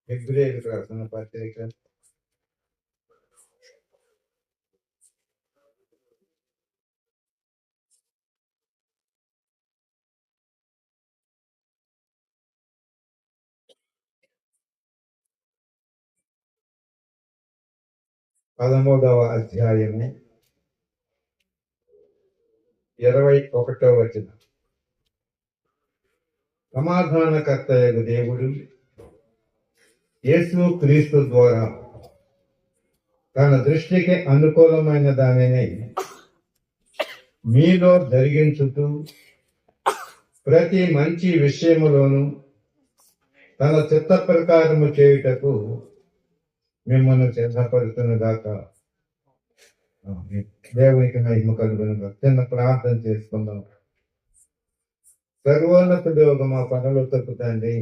హెబ్రేయులకు రాసిన పత్రిక 13వ అధ్యాయము 21వ వచనం. సమాధానకర్తయగు దేవుడు యేసు క్రీస్తు ద్వారా తన దృష్టికి అనుకూలమైన దానిని మీలో జరిగించుతూ ప్రతి మంచి విషయములోను తన చిత్త ప్రకారము చేయుటకు మిమ్మల్ని సిద్ధపడుతున్నదాక దేవునికి మహిమ కలుగునుగా. చిన్న ప్రార్థన చేసుకుందాం. సర్వోన్నతుడు మా పనులకు తండ్రి,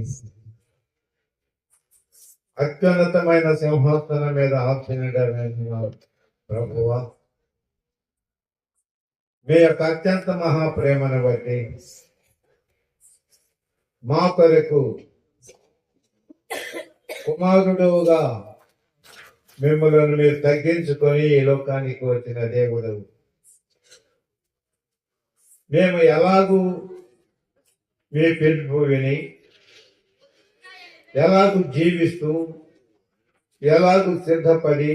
అత్యున్నతమైన సింహాసనం మీద ఆసీనుడైన ప్రభువా, మీ యొక్క అత్యంత మహాప్రేమను బట్టి మా కొరకు కుమారుడుగా మిమ్మల్ని మీరు తగ్గించుకొని ఈ లోకానికి వచ్చిన దేవుడు, మేము ఎలాగూ మీ పిలుపు విని ఎలాగూ జీవిస్తూ ఎలాగూ సిద్ధపడి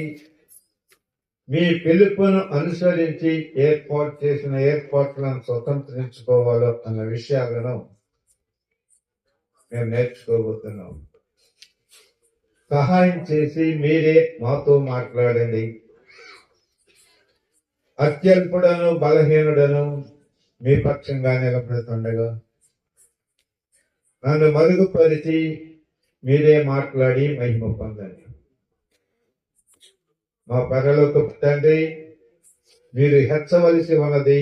మీ పిలుపును అనుసరించి ఏర్పాటు చేసిన ఏర్పాట్లను స్వతంత్రించుకోవాలో అన్న విషయాలను మేము నేర్చుకోబోతున్నాం. సహాయం చేసి మీరే మాతో మాట్లాడండి. అత్యల్పుడను బలహీనుడను మీ పక్షంగా నిలబడుతుండగా నన్ను మరుగుపరిచి మీరే మాట్లాడి మహిమ పొందండి. మా పరలోకపు తండ్రి, మీరు హెచ్చవలసి ఉన్నది,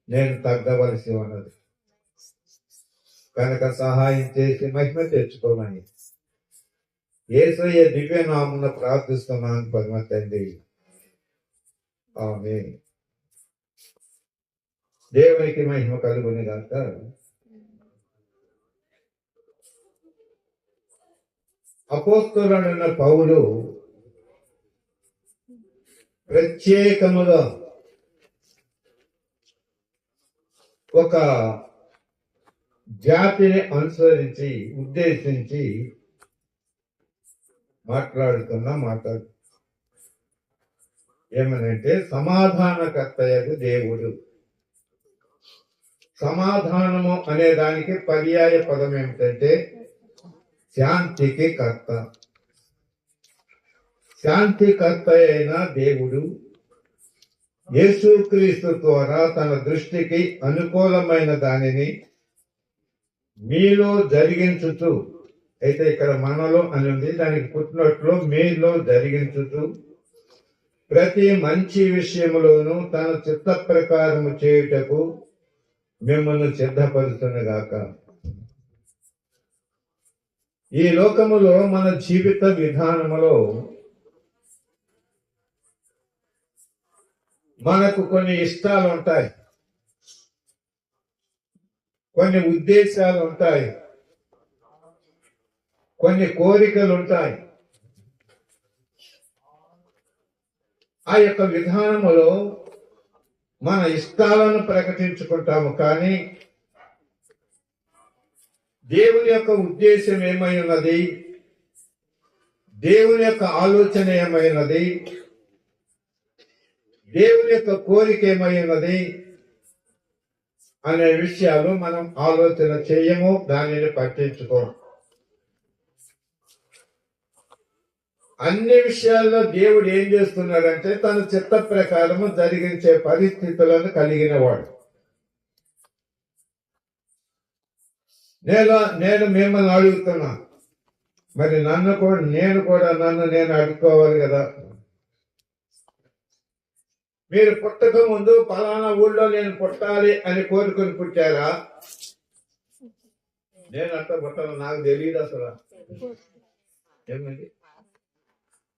నేను తగ్గవలసి ఉన్నది కనుక సహాయం చేసి మహిమ తెచ్చుకోమని యేసయ్య దివ్య నామమున ప్రార్థిస్తున్నాను పరమ తండ్రి, ఆమేన్. దేవునికి మహిమ కలుగుని గాక. అపోస్తలుడైన పౌలు ప్రత్యేకముగా ఒక జాతిని అనుసరించి ఉద్దేశించి మాట్లాడుతున్న మాట్లాడు ఏమనంటే, సమాధానకర్తయగు దేవుడు. సమాధానము అనే దానికి పర్యాయ పదం ఏమిటంటే శాంతికి కర్త. శాంతికర్త అయిన దేవుడు యేసుక్రీస్తు ద్వారా తన దృష్టికి అనుకూలమైన దానిని మీలో జరిగించుతూ, అయితే ఇక్కడ మనలో అని ఉంది, దానికి పుట్టినట్లు మీలో జరిగించుతూ ప్రతి మంచి విషయములోనూ తన చిత్త ప్రకారము చేయుటకు మిమ్మల్ని సిద్ధపరుచునుగాక. ఈ లోకములో మన జీవిత విధానములో మనకు కొన్ని ఇష్టాలు ఉంటాయి, కొన్ని ఉద్దేశాలు ఉంటాయి, కొన్ని కోరికలు ఉంటాయి. ఆ యొక్క విధానములో మన ఇష్టాలను ప్రకటించుకుంటాము, కానీ దేవుని యొక్క ఉద్దేశం ఏమై ఉన్నది, దేవుని యొక్క ఆలోచన ఏమై ఉన్నది, దేవుని యొక్క కోరిక ఏమై ఉన్నది అనే విషయాలు మనం ఆలోచన చేయము, దానిని పట్టించుకోము. అన్ని విషయాల్లో దేవుడు ఏం చేస్తున్నాడంటే తన చిత్త ప్రకారము జరిగించే పరిస్థితులను కలిగిన వాడు. నేను మిమ్మల్ని అడుగుతున్నా, మరి నేను కూడా నన్ను అడుక్కోవాలి కదా. మీరు పుట్టక ముందు పలానా ఊళ్ళో నేను పుట్టాలి అని కోరుకొని పుట్టారా? నేను అంతా పుట్టాను, నాకు తెలియదు అసలు. ఏమండి,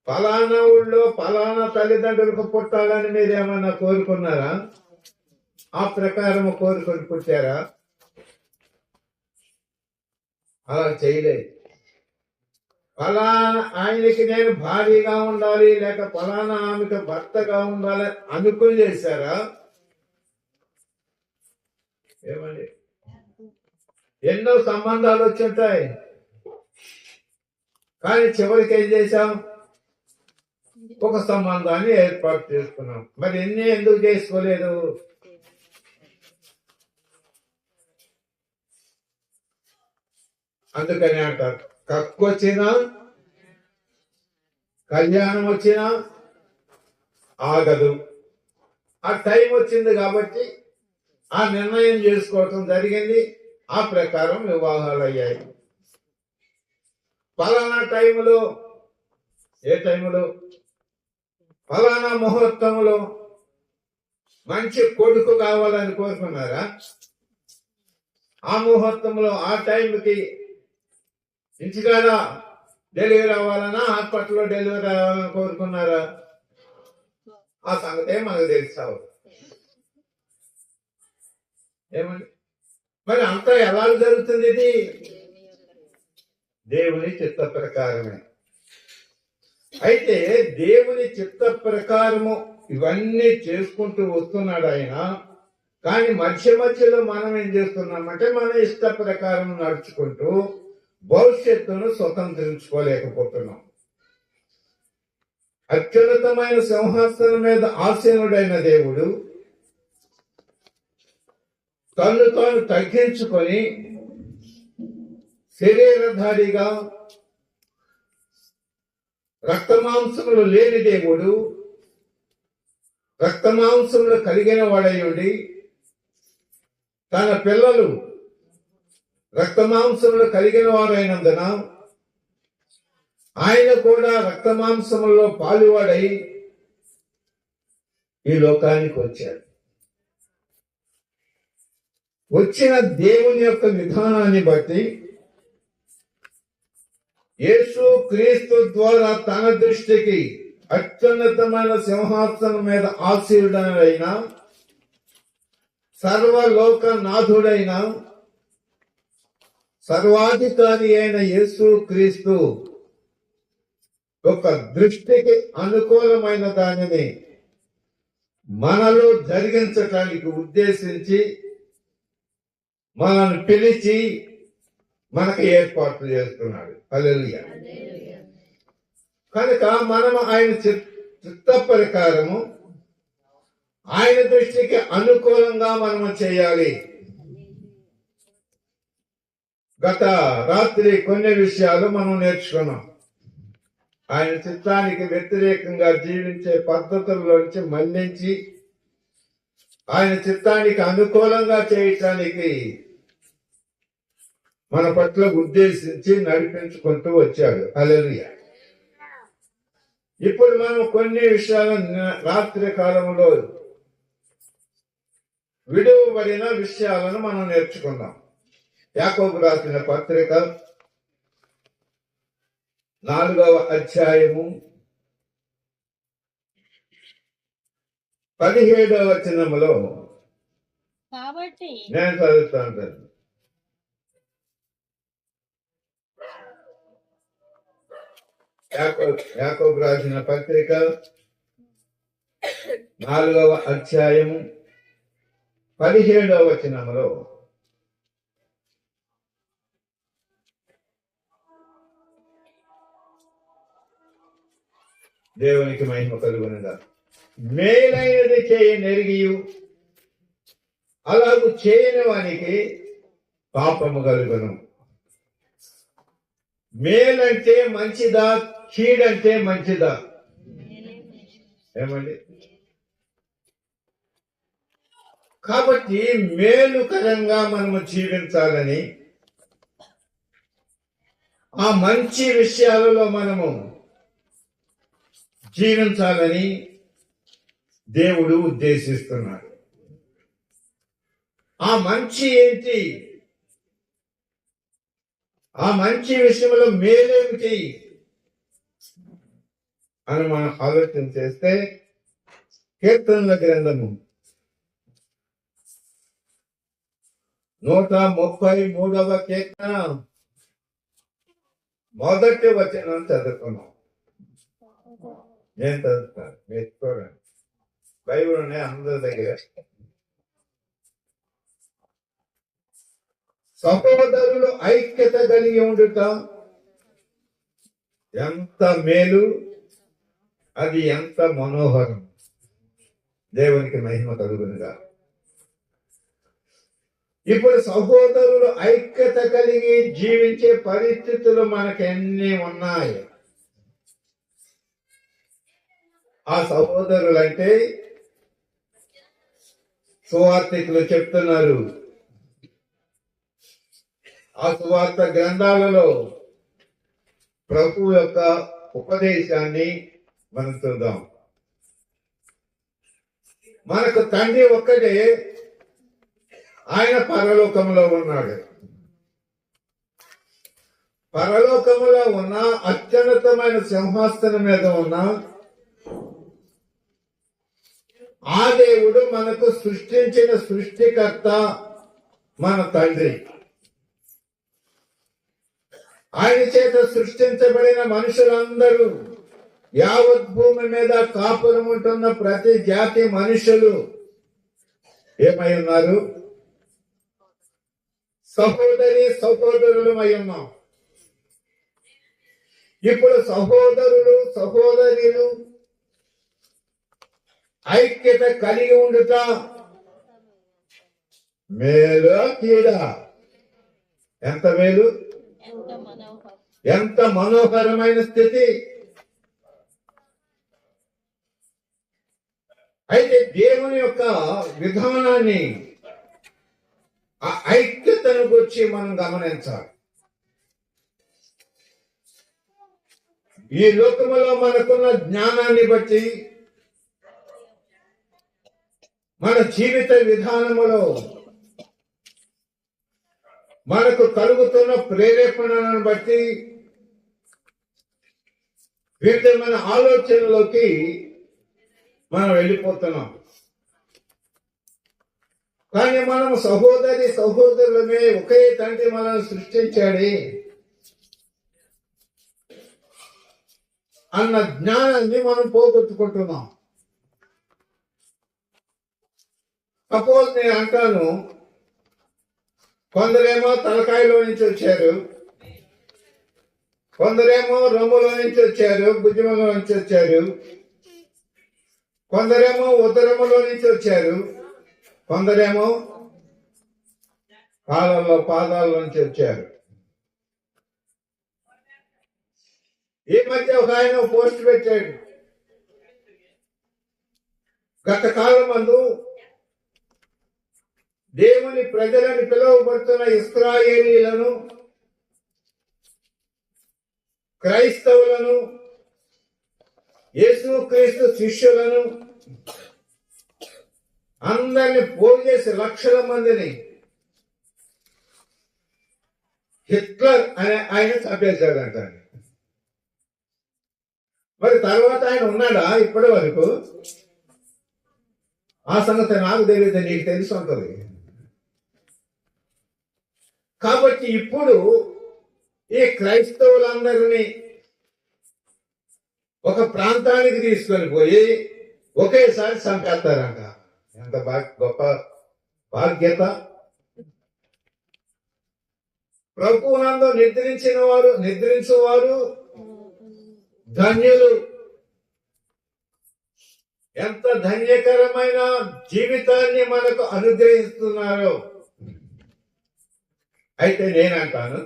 పలానా ఊళ్ళో పలానా తల్లిదండ్రులకు పుట్టాలని మీరు ఏమన్నా కోరుకున్నారా? ఆ ప్రకారం కోరుకొని పుట్టారా? అలా చేయలేదు. ఫలానా ఆయనకి నేను భార్యగా ఉండాలి, లేక ఫలానా ఆమెకు భర్తగా ఉండాలి అనుకుని చేశారా? ఏమండి, ఎన్నో సంబంధాలు వచ్చుంటాయి, కానీ చివరికి ఏం చేశాం? ఒక సంబంధాన్ని ఏర్పాటు చేసుకున్నాం. మరి ఎందుకు చేసుకోలేదు? అందుకని అంటారు, కక్కు వచ్చినా కళ్యాణం వచ్చినా ఆగదు. ఆ టైం వచ్చింది కాబట్టి ఆ నిర్ణయం చేసుకోవటం జరిగింది. ఆ ప్రకారం వివాహాలు అయ్యాయి. ఫలానా టైములో, ఏ టైములో? ఫలానా ముహూర్తంలో మంచి కొడుకు కావాలని కోరుకున్నారా? ఆ ముహూర్తంలో ఆ టైంకి ఇంటికాడ డెలివరీ అవ్వాలన్నా, హాస్పిటల్లో డెలివరీ అవ్వాలని కోరుకున్నారా? ఆ సంగతే మనకు తెలుసావు. ఏమండి, మరి అంతా ఎలా జరుగుతుంది? ఇది దేవుని చిత్త ప్రకారమే. అయితే దేవుని చిత్త ప్రకారము ఇవన్నీ చేసుకుంటూ వస్తున్నాడు ఆయన. కానీ మధ్యలో మనం ఏం చేస్తున్నామంటే మన ఇష్ట ప్రకారం నడుచుకుంటూ భవిష్యత్తును స్వతంత్రించుకోలేకపోతున్నాం. అత్యున్నతమైన సింహాసనం మీద ఆసీనుడైన దేవుడు తను తాను తగ్గించుకొని శరీరధారిగా, రక్తమాంసములు లేని దేవుడు రక్తమాంసములు కలిగిన వాడయుండి తన పిల్లలు రక్తమాంసములు కలిగిన వారైనందున ఆయన కూడా రక్తమాంసములలో పాలువాడై ఈ లోకానికి వచ్చాడు. వచ్చిన దేవుని యొక్క విధానాన్ని బట్టి యేసు క్రీస్తు ద్వారా తన దృష్టికి అత్యున్నతమైన సింహాసనం మీద ఆసీనుడైన సర్వలోకనాథుడైన సర్వాధికారి అయిన యేసు క్రీస్తు ఒక దృష్టికి అనుకూలమైన దానిని మనలో జరిగించటానికి ఉద్దేశించి మనల్ని పిలిచి మనకు ఏర్పాట్లు చేస్తున్నాడు. హల్లెలూయా. కనుక మనం ఆయన చిత్త ప్రకారము, ఆయన దృష్టికి అనుకూలంగా మనం చేయాలి. గత రాత్రి కొన్ని విషయాలు మనం నేర్చుకున్నాం. ఆయన చిత్తానికి వ్యతిరేకంగా జీవించే పద్ధతుల్లోంచి మళ్లించి ఆయన చిత్తానికి అనుకూలంగా చేయటానికి మన పట్ల ఉద్దేశించి నడిపించుకుంటూ వచ్చాడు. హల్లెలూయా. ఇప్పుడు మనం కొన్ని విషయాలు రాత్రి కాలంలో విడువబడిన విషయాలను మనం నేర్చుకుందాం. యాకోబు రాసిన పత్రిక 4వ అధ్యాయము 17వ వచనములో కాబట్టి నేను చదువుతాను. యాకోబు రాసిన పత్రిక 4వ అధ్యాయము 17వ వచనములో దేవునికి మహిమ కలుగునుగా. మేలైనది చేయనెరిగియు అలాగూ చేయని వానికి పాపము కలుగును. మేలంటే మంచిదా, కీడంటే మంచిదా? ఏమండి? కాబట్టి మేలుకరంగా మనము జీవించాలని, ఆ మంచి విషయాలలో మనము జీవించాలని దేవుడు ఉద్దేశిస్తున్నాడు. ఆ మంచి ఏంటి? ఆ మంచి విషయంలో మేలేమిటి అని మనం ఆలోచన చేస్తే, కీర్తనల గ్రంథము 133వ కీర్తన మొదటి వచనం చదువుకున్నాం. నేను చదువుతాను, మీరు చూడండి. బైబిల్ ఉన్నాయి అందరి దగ్గర. సహోదరులు ఐక్యత కలిగి ఉండుట ఎంత మేలు, అది ఎంత మనోహరం. దేవునికి మహిమ కలుగునుగా. ఇప్పుడు సహోదరులు ఐక్యత కలిగి జీవించే పరిస్థితులు మనకెన్ని ఉన్నాయి. ఆ సహోదరులు అంటే సువార్తికులు చెప్తున్నారు. ఆ సువార్త గ్రంథాలలో ప్రభు యొక్క ఉపదేశాన్ని మనం చూద్దాం. మనకు తండ్రి ఒక్కడే, ఆయన పరలోకములో ఉన్నాడు. పరలోకములో ఉన్న అత్యున్నతమైన సింహాసనం మీద ఉన్న ఆ దేవుడు మనకు సృష్టించిన సృష్టికర్త, మన తండ్రి. ఆయన చేత సృష్టించబడిన మనుషులందరూ, యావత్ భూమి మీద కాపురం ఉంటున్న ప్రతి జాతి మనుషులు ఏమై ఉన్నారు? సహోదరి సహోదరులమై ఉన్నాం. ఇప్పుడు సహోదరులు సహోదరులు ఐక్యత కలిగి ఉండుట మేలు కీడా? ఎంత మేలు, ఎంత మనోహరమైన స్థితి. అయితే దేవుని యొక్క విధానాన్ని, ఆ ఐక్యతను గురించి మనం గమనించాలి. ఈ లోకములో మనకున్న జ్ఞానాన్ని బట్టి, మన జీవిత విధానములో మనకు కలుగుతున్న ప్రేరేపణలను బట్టి వివిధమైన ఆలోచనలోకి మనం వెళ్ళిపోతున్నాం. కానీ మనం సహోదరి సహోదరులమే, ఒకే తండ్రి మనల్ని సృష్టించాడు అన్న జ్ఞానాన్ని మనం పోగొట్టుకుంటున్నాం. సపోజ్ నేను అంటాను, కొందరేమో తలకాయలో నుంచి వచ్చారు, కొందరేమో రొమ్ములో నుంచి వచ్చారు, భుజములో నుంచి వచ్చారు, కొందరేమో ఉదరములో నుంచి వచ్చారు, కొందరేమో కాళ్ళల్లో పాదాల నుంచి వచ్చారు. ఈ మధ్య ఒక ఆయన పోస్ట్ పెట్టాడు. గత కాలం మందు దేవుని ప్రజలని పిలువబడుతున్న ఇశ్రాయేలీలను, క్రైస్తవులను, యేసుక్రీస్తు శిష్యులను అందరిని పోగు చేసి లక్షల మందిని హిట్లర్ అనే ఆయన చంపేశాడంట. మరి తర్వాత ఆయన ఉన్నాడా ఇప్పటి వరకు? ఆ సంగతి నాకు తెలియదు, నీకు తెలిసి ఉంటుంది. కాబట్టి ఇప్పుడు ఈ క్రైస్తవులందరినీ ఒక ప్రాంతానికి తీసుకొని పోయి ఒకేసారి చంపేస్తారంట. ఎంత గొప్ప బాధ్యత! ప్రభువునందు నిద్రించువారు ధన్యులు. ఎంత ధన్యకరమైన జీవితాన్ని మనకు అనుగ్రహిస్తున్నారు. అయితే నేనంటాను,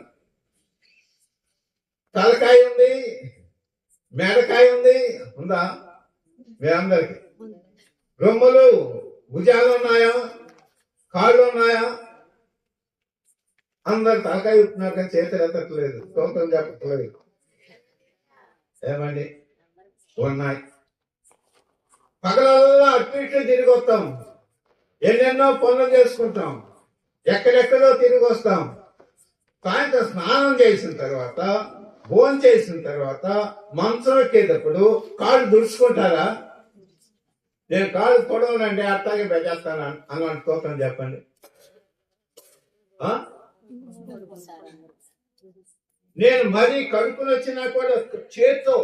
తలకాయ ఉంది, మెడకాయ ఉంది, ఉందా మీ అందరికి? రొమ్ములు, భుజాలు ఉన్నాయా, కాళ్ళు ఉన్నాయా? అందరు తలకాయ ఉంటున్నారు కానీ చేతులు ఎత్తట్లేదు, స్తోత్రం చెప్పట్లేదు. ఏమండి? ఉన్నాయి. పగలల్లా అటు ఇటు తిరిగి వస్తాం, ఎన్నెన్నో పనులు చేసుకుంటాం, ఎక్కడెక్కడో తిరిగి వస్తాం. సాయంత్రం స్నానం చేసిన తర్వాత, భోజనం చేసిన తర్వాత మంచం ఎక్కేటప్పుడు కాళ్ళు దుడుచుకుంటారా? నేను కాళ్ళు తొడవనండి, అట్టాగే పెట్టేస్తాను అని స్తోత్రం చెప్పండి. నేను మరీ కడుపుని వచ్చినా కూడా చేత్తో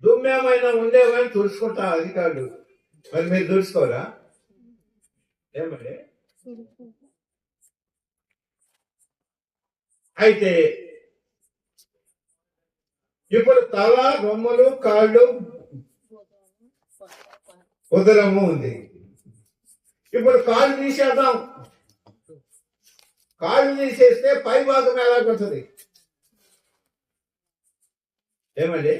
దుమ్మేమైనా ఉండేవని తుడుచుకుంటా అధికారులు. మరి మీరు తుడుచుకోరా? ఏమండి? అయితే ఇప్పుడు తల, రొమ్ములు, కాళ్ళు, ఉదరము ఉంది. ఇప్పుడు కాళ్ళు తీసేద్దాం. కాళ్ళు తీసేస్తే పై భాగం ఎలాగొస్తుంది? ఏమండి?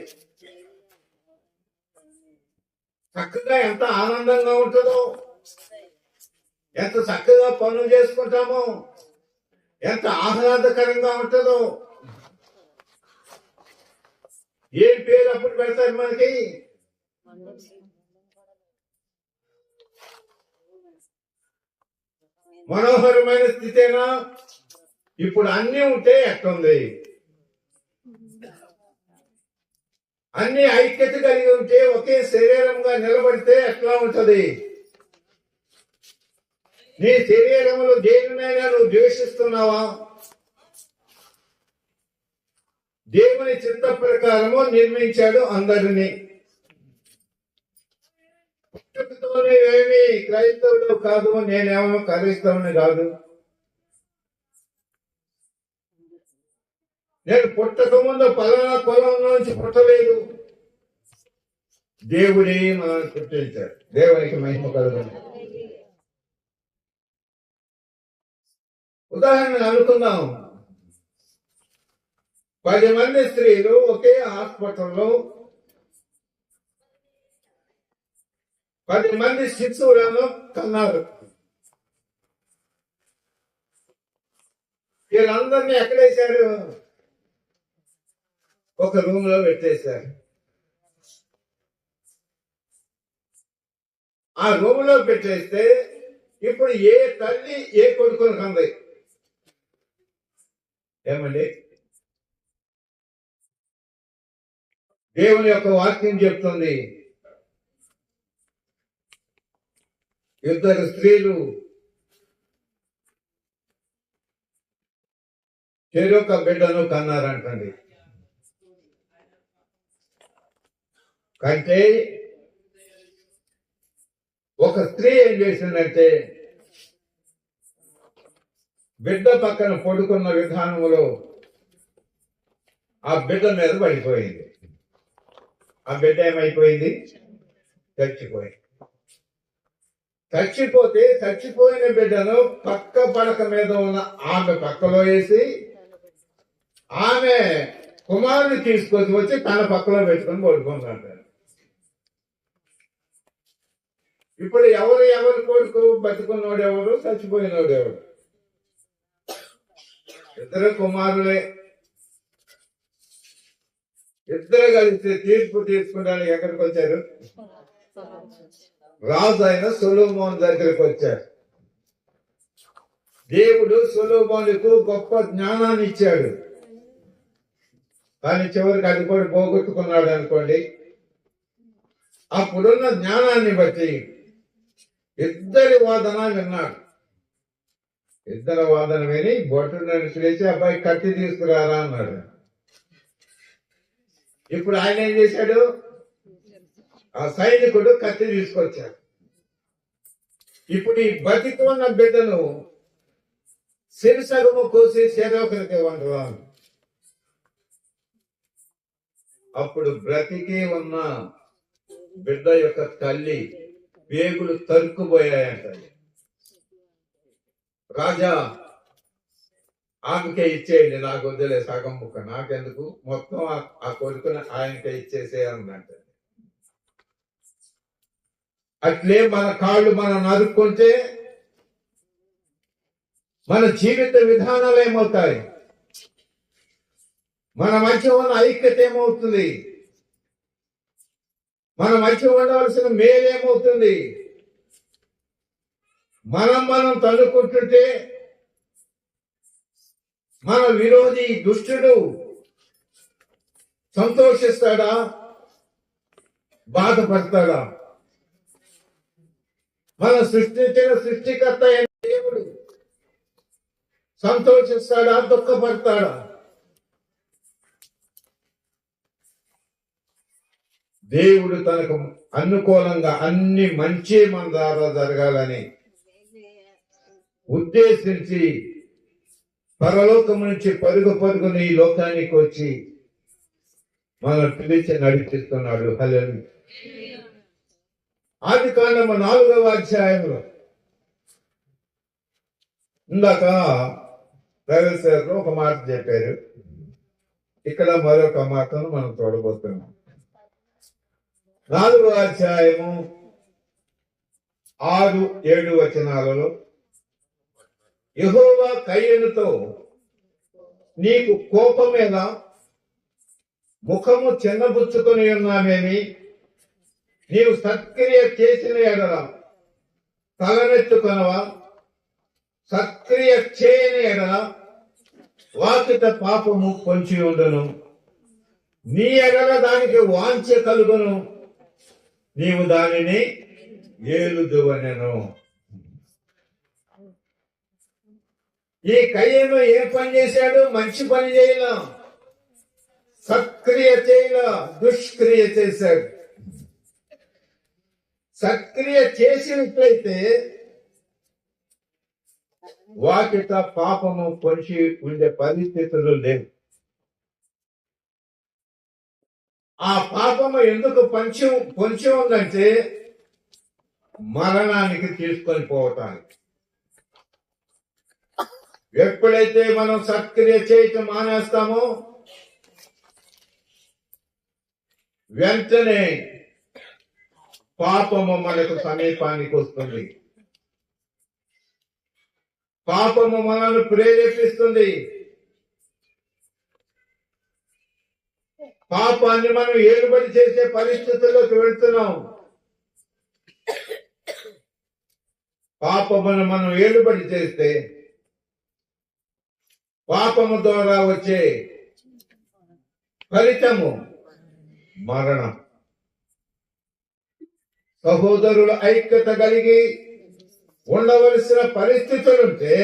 చక్కగా ఎంత ఆనందంగా ఉంటుందో, ఎంత చక్కగా పనులు చేసుకుంటామో, ఎంత ఆహ్లాదకరంగా ఉంటుందో. ఏం పేరు అప్పుడు పెడతారు మనకి? మనోహరమైన స్థితేనా? ఇప్పుడు అన్ని ఉంటే ఎట్లుంది? అన్ని ఐక్యత కలిగి ఉంటే, ఒకే శరీరంగా నిలబడితే ఎట్లా ఉంటది? నీ శరీరంలో దేనినైనా నువ్వు ద్వేషిస్తున్నావా? దేవుని చిత్త ప్రకారము నిర్మించాడు అందరినీ. పుట్టుకతోనే ఏమి క్రైస్తవుడు కాదు, నేనేమో క్రైస్తవుని కాదు. నేను పుట్టక ముందు పలానా కులం నుంచి పుట్టలేదు. దేవుడే మనల్ని పుట్టించాడు. దేవునికి మహిమ కలుగుతుంది. ఉదాహరణ అనుకుందాం. 10 మంది స్త్రీలు ఒకే హాస్పిటల్లో 10 మంది శిశువులను కన్నారు. వీళ్ళందరినీ ఎక్కడేశారు? ఒక రూమ్ లో పెట్టేశారు. ఆ రూమ్ లో పెట్టేస్తే ఇప్పుడు ఏ తల్లి ఏ కొడుకుని కంది? ఏమండి? దేవుని యొక్క వాక్యం చెప్తుంది, ఇద్దరు స్త్రీలు చెరొక బిడ్డను కన్నారంటండి. కంటే ఒక స్త్రీ ఏం చేసిందంటే, బిడ్డ పక్కన పడుకున్న విధానంలో ఆ బిడ్డ మీద పడిపోయింది. ఆ బిడ్డ ఏమైపోయింది? చచ్చిపోయింది. చచ్చిపోయిన బిడ్డను పక్క పడక మీద ఉన్న ఆమె పక్కలో వేసి, ఆమె కుమారుని తీసుకొచ్చి వచ్చి తన పక్కలో పెట్టుకొని పడుకుందంట. ఇప్పుడు ఎవరు కొడుకు? బతుకున్నోడు ఎవరు? చచ్చిపోయినోడు ఎవరు? ఇద్దరు కుమారులే. ఇద్దరు కలిసి తీర్పు తీసుకుంటానికి ఎక్కడికి వచ్చారు? రాజు అయిన సొలొమోను దగ్గరికి వచ్చారు. దేవుడు సొలొమోనుకు గొప్ప జ్ఞానాన్ని ఇచ్చాడు. కానీ చివరికి అది కూడా పోగొట్టుకున్నాడు అనుకోండి. అప్పుడున్న జ్ఞానాన్ని బట్టి ఇద్దరి వాదన విన్నాడు. ఇద్దరు వాదన విని బొట్టును పిలిచి, అబ్బాయి కత్తి తీసుకురారా అన్నాడు. ఇప్పుడు ఆయన ఏం చేశాడు? ఆ సైనికుడు కత్తి తీసుకొచ్చాడు. ఇప్పుడు ఈ బతికి ఉన్న బిడ్డను శిరసగము కోసి శరీరొకరికి వండుదాం. అప్పుడు బ్రతికి ఉన్న బిడ్డ యొక్క తల్లి వేగులు తరుక్కుపోయాయంట. రాజా, ఆమెకే ఇచ్చేయండి, నాకు వద్దులే, సగం ముక్క నాకెందుకు, మొత్తం ఆ కొడుకుని ఆయనకే ఇచ్చేసేయాలంట. అట్లే మన కాళ్ళు మనం నరుక్కుంటే మన జీవిత విధానాలు ఏమవుతాయి? మన మధ్య ఉన్న ఐక్యత ఏమవుతుంది? మన మధ్య ఉండవలసిన మేలేమవుతుంది? మనం తన్నుకుంటుంటే మన విరోధి దుష్టుడు సంతోషిస్తాడా? బాధపడతాడా? మన సృష్టించిన సృష్టికర్త అయిన దేవుడు సంతోషిస్తాడా? దుఃఖపడతాడా? దేవుడు తనకు అనుకూలంగా అన్ని మంచి మన ద్వారా జరగాలని ఉద్దేశించి పరలోకం నుంచి పరుగు పరుగుని ఈ లోకానికి వచ్చి మనం పిలిచి నడిపిస్తున్నాడు. హల్లెలూయా. ఆది కాండము 4వ అధ్యాయంలో ఇందాక ప్రవేశారు ఒక మాట చెప్పారు. ఇక్కడ మరొక మాటను మనం చూడబోతున్నాం. 4వ అధ్యాయము 6-7 వచనాలలో యెహోవా కయీనుతో నీకు కోపమేలా, ముఖము చిన్నబుచ్చుకొని ఉన్నామేమి, నీవు సత్క్రియ చేసిన ఎడల తలనెత్తుకొనవా, సత్క్రియ చేయని ఎడల వాకిట పాపము పొంచి ఉండును, నీ ఎడల దానికి వాంఛ కలుగును, నీవు దానిని ఏలుదువనెను. ఈ కయ్యను ఏం పని చేశాడు? మంచి పని చేయలా, సత్క్రియ చేయలా, దుష్క్రియ చేశాడు. సత్క్రియ చేసినట్లయితే వాకిట పాపము పొంచి ఉండే పరిస్థితులు లేవు. ఆ పాపము ఎందుకు పొంచి ఉందంటే మరణానికి తీసుకొని పోవటానికి. ఎప్పుడైతే మనం సత్క్రియ చేయటం మానేస్తామో వెంటనే పాపము మనకు సమీపానికి వస్తుంది. పాపము మనల్ని ప్రేరేపిస్తుంది. పాపాన్ని మనం ఏలుబడి చేసే పరిస్థితుల్లోకి వెళ్తున్నాం. పాపమును మనం ఏలుబడి చేస్తే పాపము ద్వారా వచ్చే ఫలితము మరణం. సహోదరుల ఐక్యత కలిగి ఉండవలసిన పరిస్థితులుంటే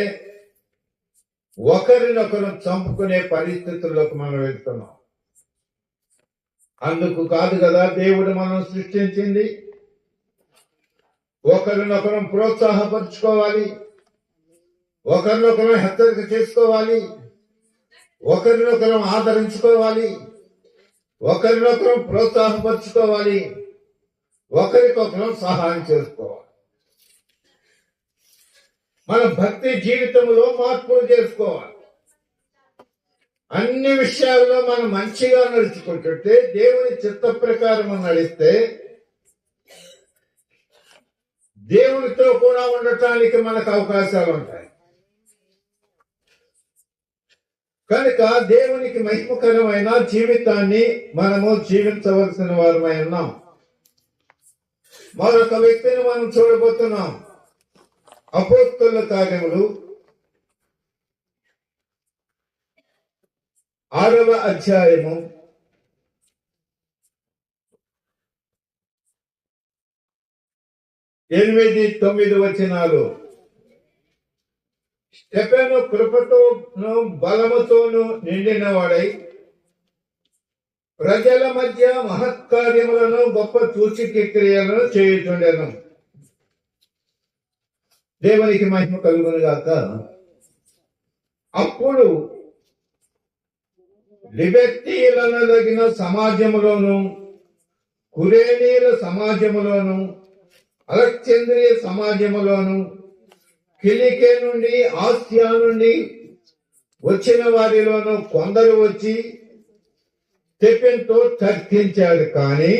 ఒకరినొకరు చంపుకునే పరిస్థితుల్లోకి మనం వెళ్తున్నాం. అందుకు కాదు కదా దేవుడు మనం సృష్టించింది. ఒకరినొకరం ప్రోత్సాహపరుచుకోవాలి, ఒకరినొకరం హెచ్చరిక చేసుకోవాలి, ఒకరినొకరం ఆదరించుకోవాలి, ఒకరినొకరం ప్రోత్సాహపరుచుకోవాలి, ఒకరికొకరం సహాయం చేసుకోవాలి. మన భక్తి జీవితంలో మార్పులు చేసుకోవాలి. అన్ని విషయాల్లో మనం మంచిగా నడుచుకుంటుంటే, దేవుని చిత్త ప్రకారం నడిస్తే దేవునితో కూడా ఉండటానికి మనకు అవకాశాలు ఉంటాయి. కనుక దేవునికి మహిమకరమైన జీవితాన్ని మనము జీవించవలసిన వారమై ఉన్నాం. మరొక వ్యక్తిని మనం చూడబోతున్నాం. అపోస్తలుల కార్యములు 6వ అధ్యాయము 8-9 వచనాలు. స్టెఫెను కృపతోను బలముతోను నిండిన వాడై ప్రజల మధ్య మహత్కార్యములను గొప్ప సూచక క్రియలను చేయుచుండెను. దేవునికి మహిమ కలుగును గాక. అప్పుడు లిబెర్తీయులనదగిన సమాజములోను, కురేనీయుల సమాజములోను, అలెగ్జాంద్రియ సమాజములోను, కిలికే నుండి ఆసియా నుండి వచ్చిన వారిలోను కొందరు వచ్చి స్టెఫెనుతో తర్కించాడు. కానీ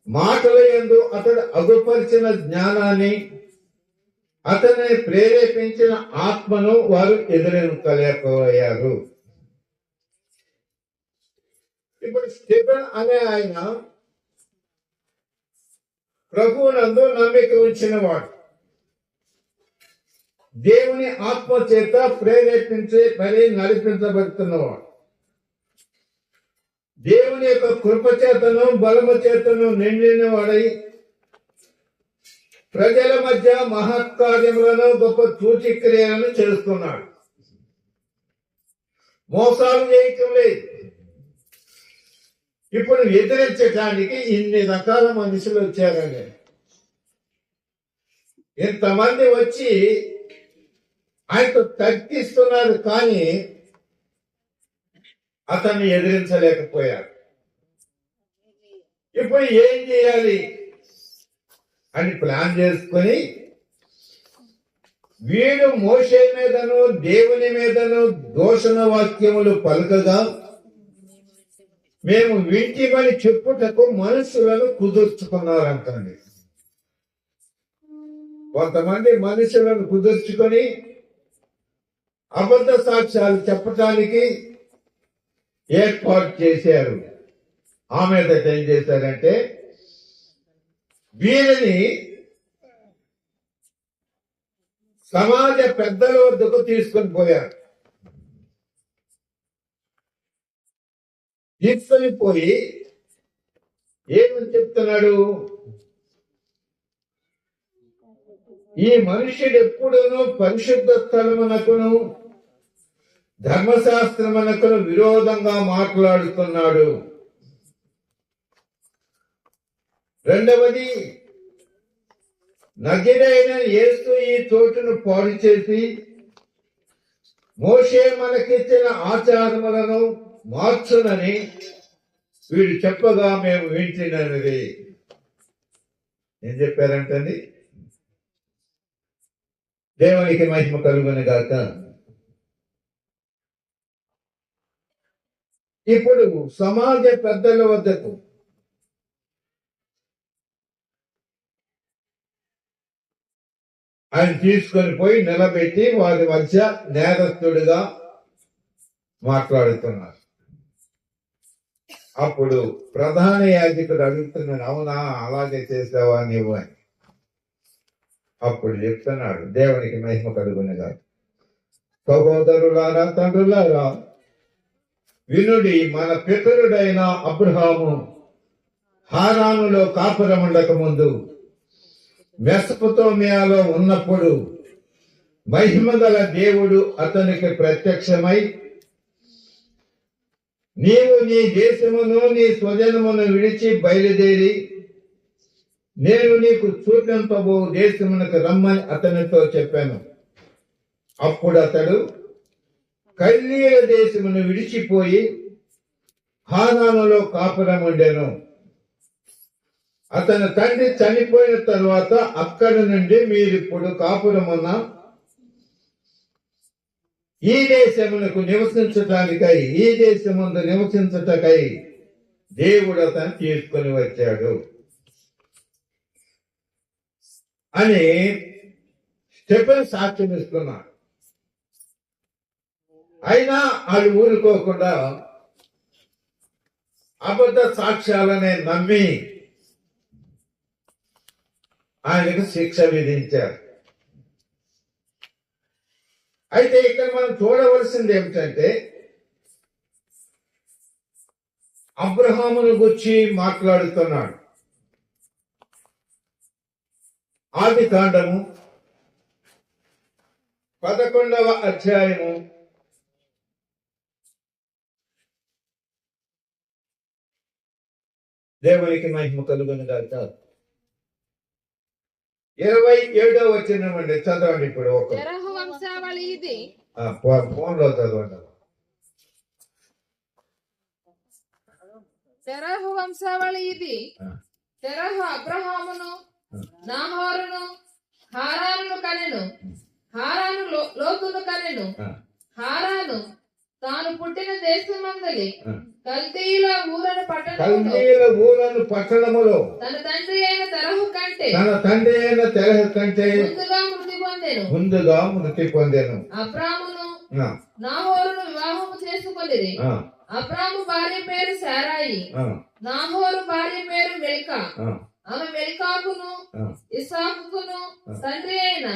మాటల యందు అతడు అగుపరిచిన జ్ఞానాన్ని, అతన్ని ప్రేరేపించిన ఆత్మను వారు ఎదురించలేకపోయారు. ఇప్పుడు స్టెఫెను అనే ఆయన ప్రభువునందు నమ్మిక ఉంచిన వాడు, దేవుని ఆత్మ చేత ప్రేరేపించే పని నడిపించబడుతున్నవాడు, దేవుని యొక్క కృప చేతను బలము చేతను నిండిన వాడై ప్రజల మధ్య మహత్కార్యములను గొప్ప సూచక్రియలను చేస్తున్నాడు. మోసాలు చేయటం లేదు, ఇప్పుడు ఎదిరించడానికి ఇన్ని రకాల మనుషులు వచ్చారండి. ఇంతమంది వచ్చి ఆయనతో తర్కిస్తున్నారు, కానీ అతన్ని ఎదిరించలేకపోయారు. ఇప్పుడు ఏం చేయాలి అని ప్లాన్ చేసుకుని వీడు మోషే మీదను దేవుని మీదను దూషణ వాక్యములు పలుకగా మేము వింటిమని చెప్పుటకు మనుషులను కుదుర్చుకున్నారంటండి. కొంతమంది మనుషులను కుదుర్చుకొని అబద్ధ సాక్ష్యాలు చెప్పటానికి ఏర్పాటు చేశారు. ఆమె ఏం చేశారంటే వీరిని సమాజ పెద్దల వద్దకు తీసుకొని పోయారు. తీసుకొని పోయి ఏమని చెప్తున్నాడు, ఈ మనుష్యుడు ఎప్పుడునూ పరిశుద్ధ స్థలమునకును ధర్మశాస్త్రమునకును విరోధంగా మాట్లాడుతున్నాడు. రెండవది, నజరేయుడైన యేసు ఈ చోటును పాడు చేసి మోషే మనకిచ్చిన ఆచారములను మార్చునని వీడు చెప్పగా మేము వింటున్నది. ఏం చెప్పారంటండి? దేవునికి మహిమ కలుగును గాక. ఇప్పుడు సమాజ పెద్దల వద్దకు ఆయన తీసుకొని పోయి నిలబెట్టి వారి మధ్య నేరస్తుడిగా మాట్లాడుతున్నారు. అప్పుడు ప్రధాన యాజకుడు అడుగుతున్నాడు, అవునా అలాగే చేసావా నీవు అని. అప్పుడు చెప్తున్నాడు, దేవునికి మహిమ కలుగునుగా. సహోదరులారా, తండ్రులారా, వినుడి, మన పితరుడైన అబ్రహాము హారానులో కాపురం ఉండక ముందు మెసొపొతామియాలో ఉన్నప్పుడు మహిమగల దేవుడు అతనికి ప్రత్యక్షమై, నీవు నీ దేశమును నీ స్వజనమును విడిచి బయలుదేరి నేను నీకు చూపింపబో దేశమునకు రమ్మని అతనితో చెప్పాను. అప్పుడు అతడు కల్దీయుల దేశమును విడిచిపోయి హారానులో కాపురం ఉండెను. అతని తండ్రి చనిపోయిన తరువాత అక్కడి నుండి మీరిప్పుడు కాపురమున్న ఈ దేశమునకు నివసించటానికై, ఈ దేశముందు నివసించటకై దేవుడు అతను తీసుకొని వచ్చాడు అని స్టెఫెన్ సాక్ష్యం ఇస్తున్నాడు. అయినా వాళ్ళు ఊరుకోకుండా అబద్ధ సాక్ష్యాలనే నమ్మి ఆయనకు శిక్ష విధించారు. అయితే ఇక్కడ మనం చూడవలసింది ఏమిటంటే, అబ్రహామును గురించి మాట్లాడుతున్నాడు. ఆది కాండము 11వ అధ్యాయము 27వ వచనం అండి, చదవండి. ఇప్పుడు ఒక వంశావళి ఇది. ఫోన్ లో చదవండి. తెరహు వంశావళి ఇది. తెరహు అబ్రహామును నాహోరును హారానును కనెను. హారాను లోతును కనెను. హారాను తాను పుట్టిన దేశమందలి కల్దీయుల ఊరను పట్టణములో తన తండ్రి అయిన తెరహు కంటే ముందుగా మృతి పొందెను. అబ్రామును నాహోరును వివాహము చేసుకొనిరి. అబ్రాము భార్య పేరు శారాయి, నాహోరు భార్య పేరు మిల్కా. ఆమె మిల్కాకును ఇస్సాకును తండ్రి అయిన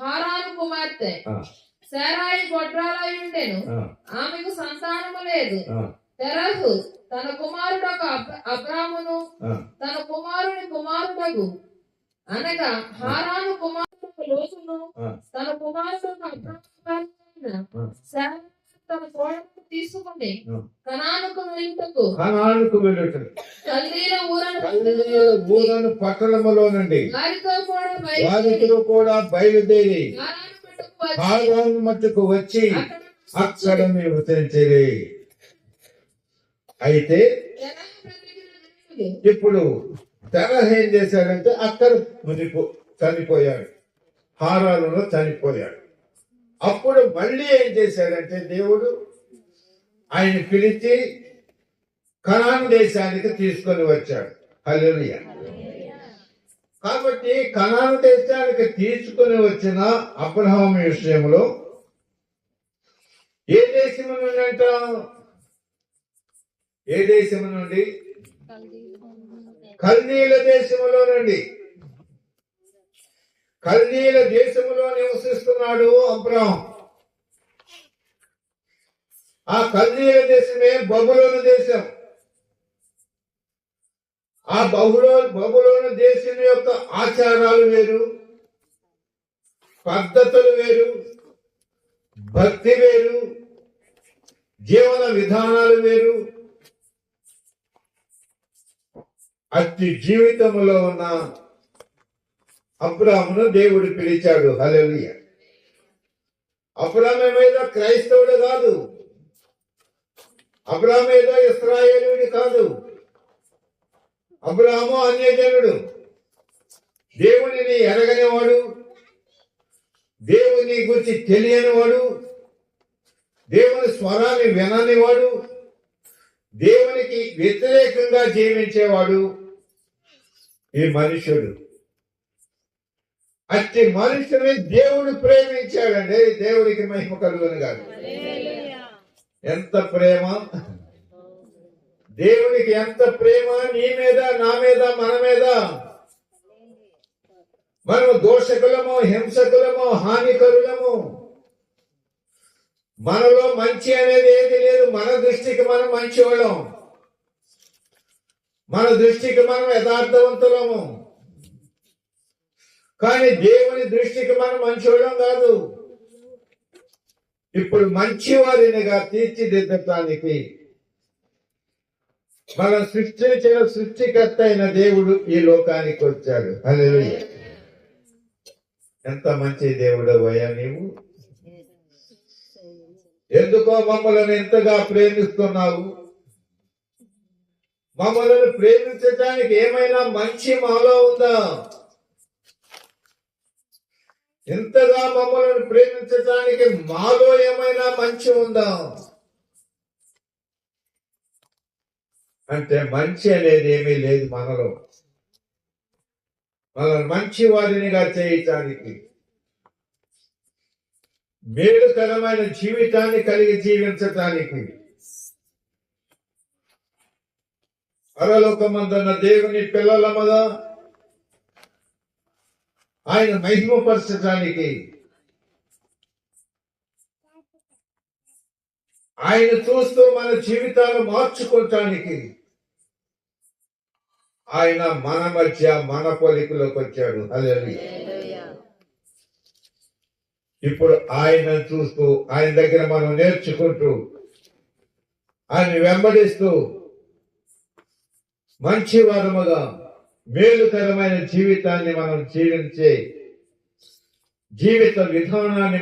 హారాను కుమార్తె. శారాయి గొడ్రాలై ఉండెను, ఆమెకు సంతానము లేదు. తెరహు తన కుమారుడొక అబ్రామును తన కుమారుని కుమారుడగు అనగా హారాను కుమారుడు లోతును తన కుమారుడు అబ్రాము తన కోడలు తీసుకుని ఆ. కనానుకు వెళ్ళుటకు కనానుకు వెళ్ళుటకు కల్దీల కల్దీయుల ఊరను పట్టణములో నుండి వారితో కూడా వారితో కూడా బయలుదేరి వచ్చి హారాను మట్టుకు వచ్చి అక్కడ మేము తెంచిరి. అయితే ఇప్పుడు తెరహ ఏం చేశాడంటే అక్కడ చనిపోయాడు, హారాలలో చనిపోయాడు. అప్పుడు మళ్ళీ ఏం చేశాడంటే దేవుడు ఆయన పిలిచి కనాను దేశానికి తీసుకొని వచ్చాడు. హల్లెలూయా. కాబట్టి కనాను దేశానికి తీసుకొని వచ్చిన అబ్రహాము విషయంలో ఏ దేశము నుండి అంట? ఏ దేశము నుండి? కల్దీల దేశములో నుండి. కల్దీల దేశములో నివసిస్తున్నాడు అబ్రహాం. ఆ కల్దీల దేశమే బబులోను దేశం. ఆ బబులోను దేశం యొక్క ఆచారాలు వేరు, పద్ధతులు వేరు, భక్తి వేరు, జీవన విధానాలు వేరు. అట్టి జీవితంలో ఉన్న అబ్రాహామును దేవుడు పిలిచాడు. హల్లెలూయా. అబ్రాహాము ఏదో క్రైస్తవుడు కాదు, అబ్రాహాము ఏదో ఇశ్రాయేలుడి కాదు. అబ్రాహాము అన్యజనుడు, దేవునిని ఎరగనివాడు, దేవుని గురించి తెలియనివాడు, దేవుని స్వరాన్ని విననివాడు, దేవునికి వ్యతిరేకంగా జీవించేవాడు ఈ మనుషుడు. అట్టి మనుషుని దేవుడు ప్రేమించాడండి. దేవుడికి మహిమ కలుగును కాదు. ఎంత ప్రేమ! దేవునికి ఎంత ప్రేమ నీ మీద, నా మీద, మన మీద. మనము దోషకులము, హింసకులము, హానికరులము. మనలో మంచి అనేది ఏది లేదు. మన దృష్టికి మనం మంచివాళ్ళం, మన దృష్టికి మనం యథార్థవంతులము. కానీ దేవుని దృష్టికి మనం మంచివాళ్ళం కాదు. ఇప్పుడు మంచివారినిగా తీర్చిదిద్దటానికి మనం సృష్టించిన సృష్టికర్త అయిన దేవుడు ఈ లోకానికి వచ్చాడు. హల్లెలూయా. ఎంత మంచి దేవుడు అయ్యా నీవు! ఎందుకో మమ్మల్ని ఎంతగా ప్రేమిస్తున్నావు? మమ్మల్ని ప్రేమించడానికి ఏమైనా మంచి మాలో ఉందా? ఇంతగా మమ్మల్ని ప్రేమించడానికి మాలో ఏమైనా మంచి ఉందా? అంటే మంచి అనేది ఏమీ లేదు మనలో. మనల్ని మంచి వారినిగా చేయటానికి, మేలుకరమైన జీవితాన్ని కలిగి జీవించటానికి, పరలోకమందున్న దేవుని పిల్లలముగా ఆయన మహిమపరచటానికి, ఆయన చూస్తూ మన జీవితాలు మార్చుకోవటానికి ఆయన మన మధ్య, మన పోలికలోకి వచ్చాడు. హల్లెలూయా. ఇప్పుడు ఆయన చూస్తూ, ఆయన దగ్గర మనం నేర్చుకుంటూ, ఆయన వెంబడిస్తూ మంచి వారముగా మేలుకరమైన జీవితాన్ని మనం జీవించే జీవిత విధానాన్ని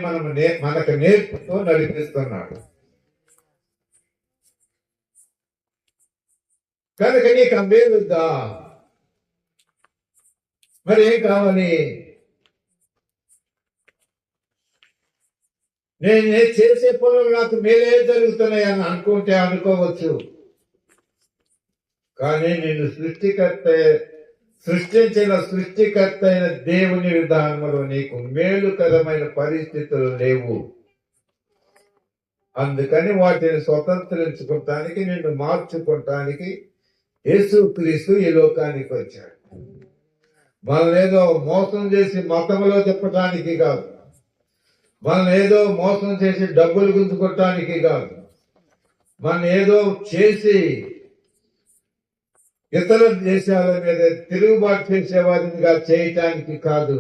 మనకు నేర్పుతూ నడిపిస్తున్నాడు. కనుక నీకు ఆ మేలుద్దా? మరి ఏం కావాలి? నేను చేసే పనులు నాకు మేలే జరుగుతున్నాయని అనుకోవచ్చు. కానీ నిన్ను సృష్టించిన సృష్టికర్త అయిన దేవుని విధానంలో నీకు మేలుకరమైన పరిస్థితులు లేవు. అందుకని వాటిని స్వతంత్రించుకోవటానికి, నిన్ను మార్చుకోవటానికి యేసుక్రీస్తు ఈ లోకానికి వచ్చాడు. మనం ఏదో మోసం చేసి మతంలో తిప్పటానికి కాదు, మనం ఏదో మోసం చేసి డబ్బులు గుంజుకోవటానికి కాదు, మనం ఏదో చేసి ఇతర దేశాల మీద తిరుగుబాటు చేసేవారినిగా చేయటానికి కాదు,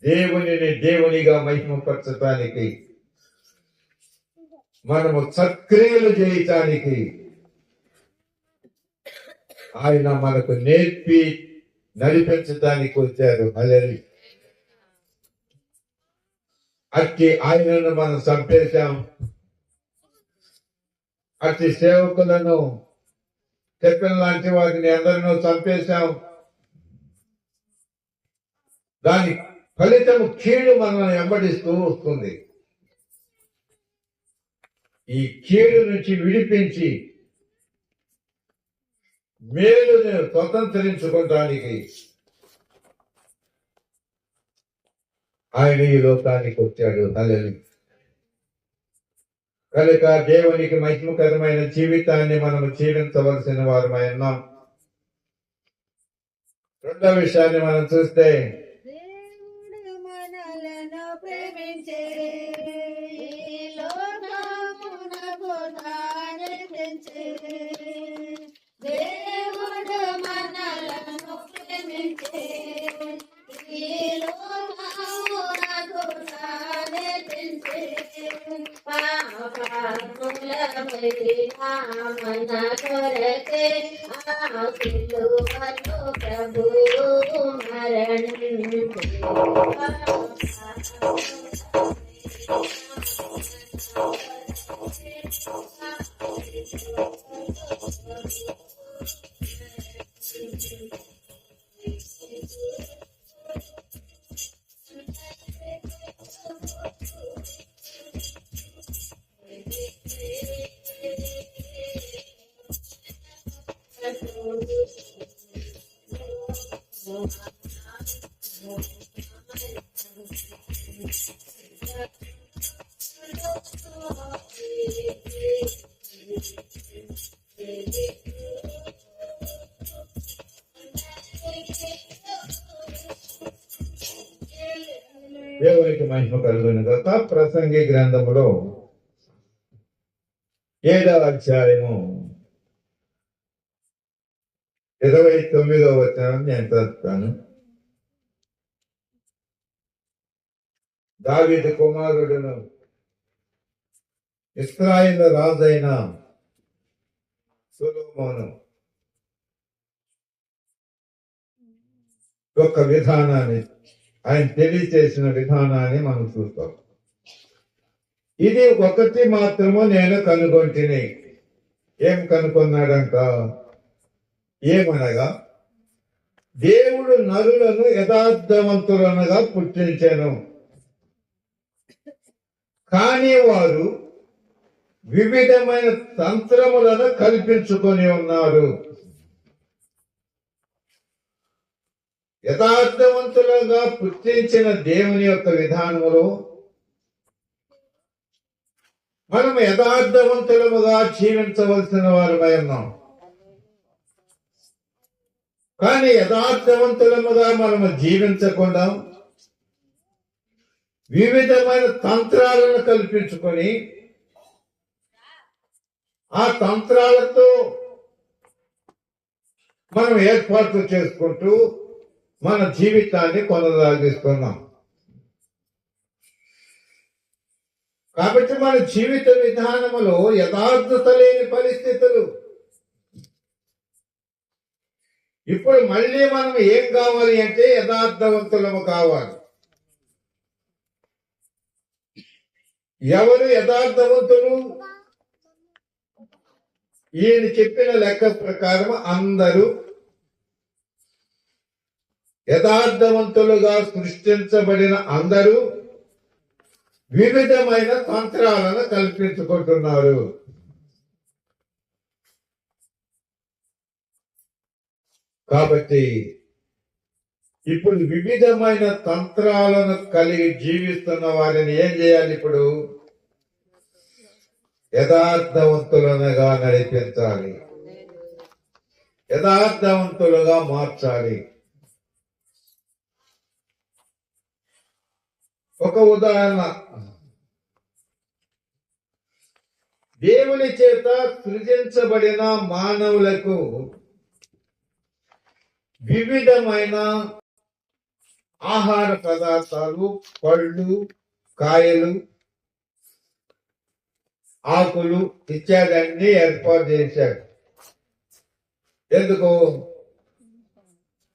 దేవునిని దేవునిగా మహిమపరచటానికి. మనము సత్క్రియలు చేయటానికి ఆయన మనకు నేర్పి నడిపించడానికి వచ్చారు. హల్లెలూయా. అట్టి ఆయనను మనం చంపేశాం. అట్టి సేవకులను చెప్పిన లాంటి వారిని అందరినూ చంపేశాం. దాని ఫలితము కీడు మనల్ని వెంబడిస్తూ వస్తుంది. ఈ కీడు నుంచి విడిపించి మేలుని స్వతంత్రించుకోవటానికి ఆయన ఈ లోకానికి వచ్చాడు. హల్లెలూయా. కనుక దేవునికి మహిమకరమైన జీవితాన్ని మనము జీవించవలసిన వారమై ఉన్నాం. రెండో విషయాన్ని మనం చూస్తే దేవుడు మనలను ప్రేమించే ఈ లోకమునకు తానే తెంచే. దేవుడు మనలను ప్రేమించే ఈ లోకమునకు తానే తెంచే. పాపములమైనా మన కొరకే ఆ సిలువలో ప్రభువు మరణించె. దేవునికి మహిమ కలుగును గాక. ప్రసంగి గ్రంథములో 7వ అధ్యాయము 29వ వచనం నేను చదువుతాను. దావీదు కుమారుడును ఇశ్రాయేలు రాజైన సొలొమోను యొక్క విధానాన్ని, ఆయన తెలియచేసిన విధానాన్ని మనం చూస్తాం. ఇది ఒకటి మాత్రము నేను కనుగొంటిని. ఏం కనుగొన్నాడంట? ఏమనగా దేవుడు నరులను యథార్థవంతులనుగా పుట్టించెను, కానీ వారు వివిధమైన తంత్రములను కల్పించుకొని ఉన్నారు. యథార్థవంతులుగా పుట్టించిన దేవుని యొక్క విధానములో మనం యథార్థవంతులముగా జీవించవలసిన వారమై ఉన్నాం. కానీ యథార్థవంతులముగా మనము జీవించకుండా వివిధమైన తంత్రాలను కల్పించుకొని ఆ తంత్రాలతో మనం ఏర్పాట్లు చేసుకుంటూ మన జీవితాన్ని కొనసాగిస్తున్నాం. కాబట్టి మన జీవిత విధానములో యథార్థత లేని పరిస్థితులు. ఇప్పుడు మళ్ళీ మనం ఏం కావాలి అంటే యథార్థవంతులము కావాలి. ఎవరు యథార్థవంతులు? ఈయన చెప్పిన లెక్క ప్రకారం అందరూ యథార్థవంతులుగా సృష్టించబడిన అందరూ వివిధమైన తంత్రాలను కల్పించుకుంటున్నారు. కాబట్టి ఇప్పుడు వివిధమైన తంత్రాలను కలిగి జీవిస్తున్న వారిని ఏం చేయాలి? ఇప్పుడు యథార్థవంతులుగా నడిపించాలి, యథార్థవంతులుగా మార్చాలి. ఒక ఉదాహరణ, దేవుని చేత సృజించబడిన మానవులకు వివిధమైన ఆహార పదార్థాలు, పళ్ళు, కాయలు, ఆకులు ఇత్యాది అన్ని ఏర్పాటు చేశాడు. ఎందుకు?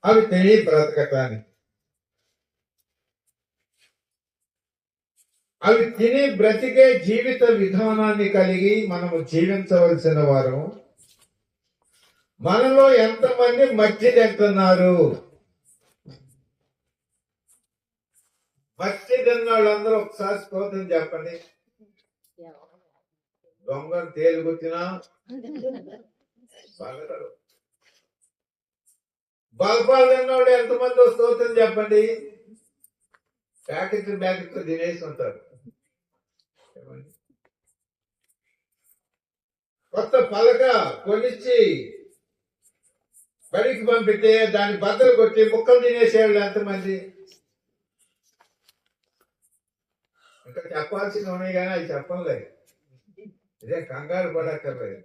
అవి తిని బ్రతకటానికి. అవి తిని బ్రతికే జీవిత విధానాన్ని కలిగి మనము జీవించవలసిన వారు. మనలో ఎంతమంది మట్టి తింటున్నారు? మట్టి తిన్న వాళ్ళందరూ ఒకసారి స్తోత్రం చెప్పండి. దొంగను తేలుకొచ్చినా బాగలరు. బల్పాలు తిన్నవాడు ఎంతమంది స్తోత్రం చెప్పండి. ప్యాకెట్ తినేసి ఉంటారు. కొత్త పలక కొనిచ్చి బడికి పంపితే దాన్ని బద్దలు కొట్టి ముక్కలు తినేసేవాళ్ళు ఎంతమంది? ఇంకా చెప్పాల్సిన ఉన్నాయి కానీ అవి చెప్పలేదు. ఇదే కంగారు పడక్కర్లేదు.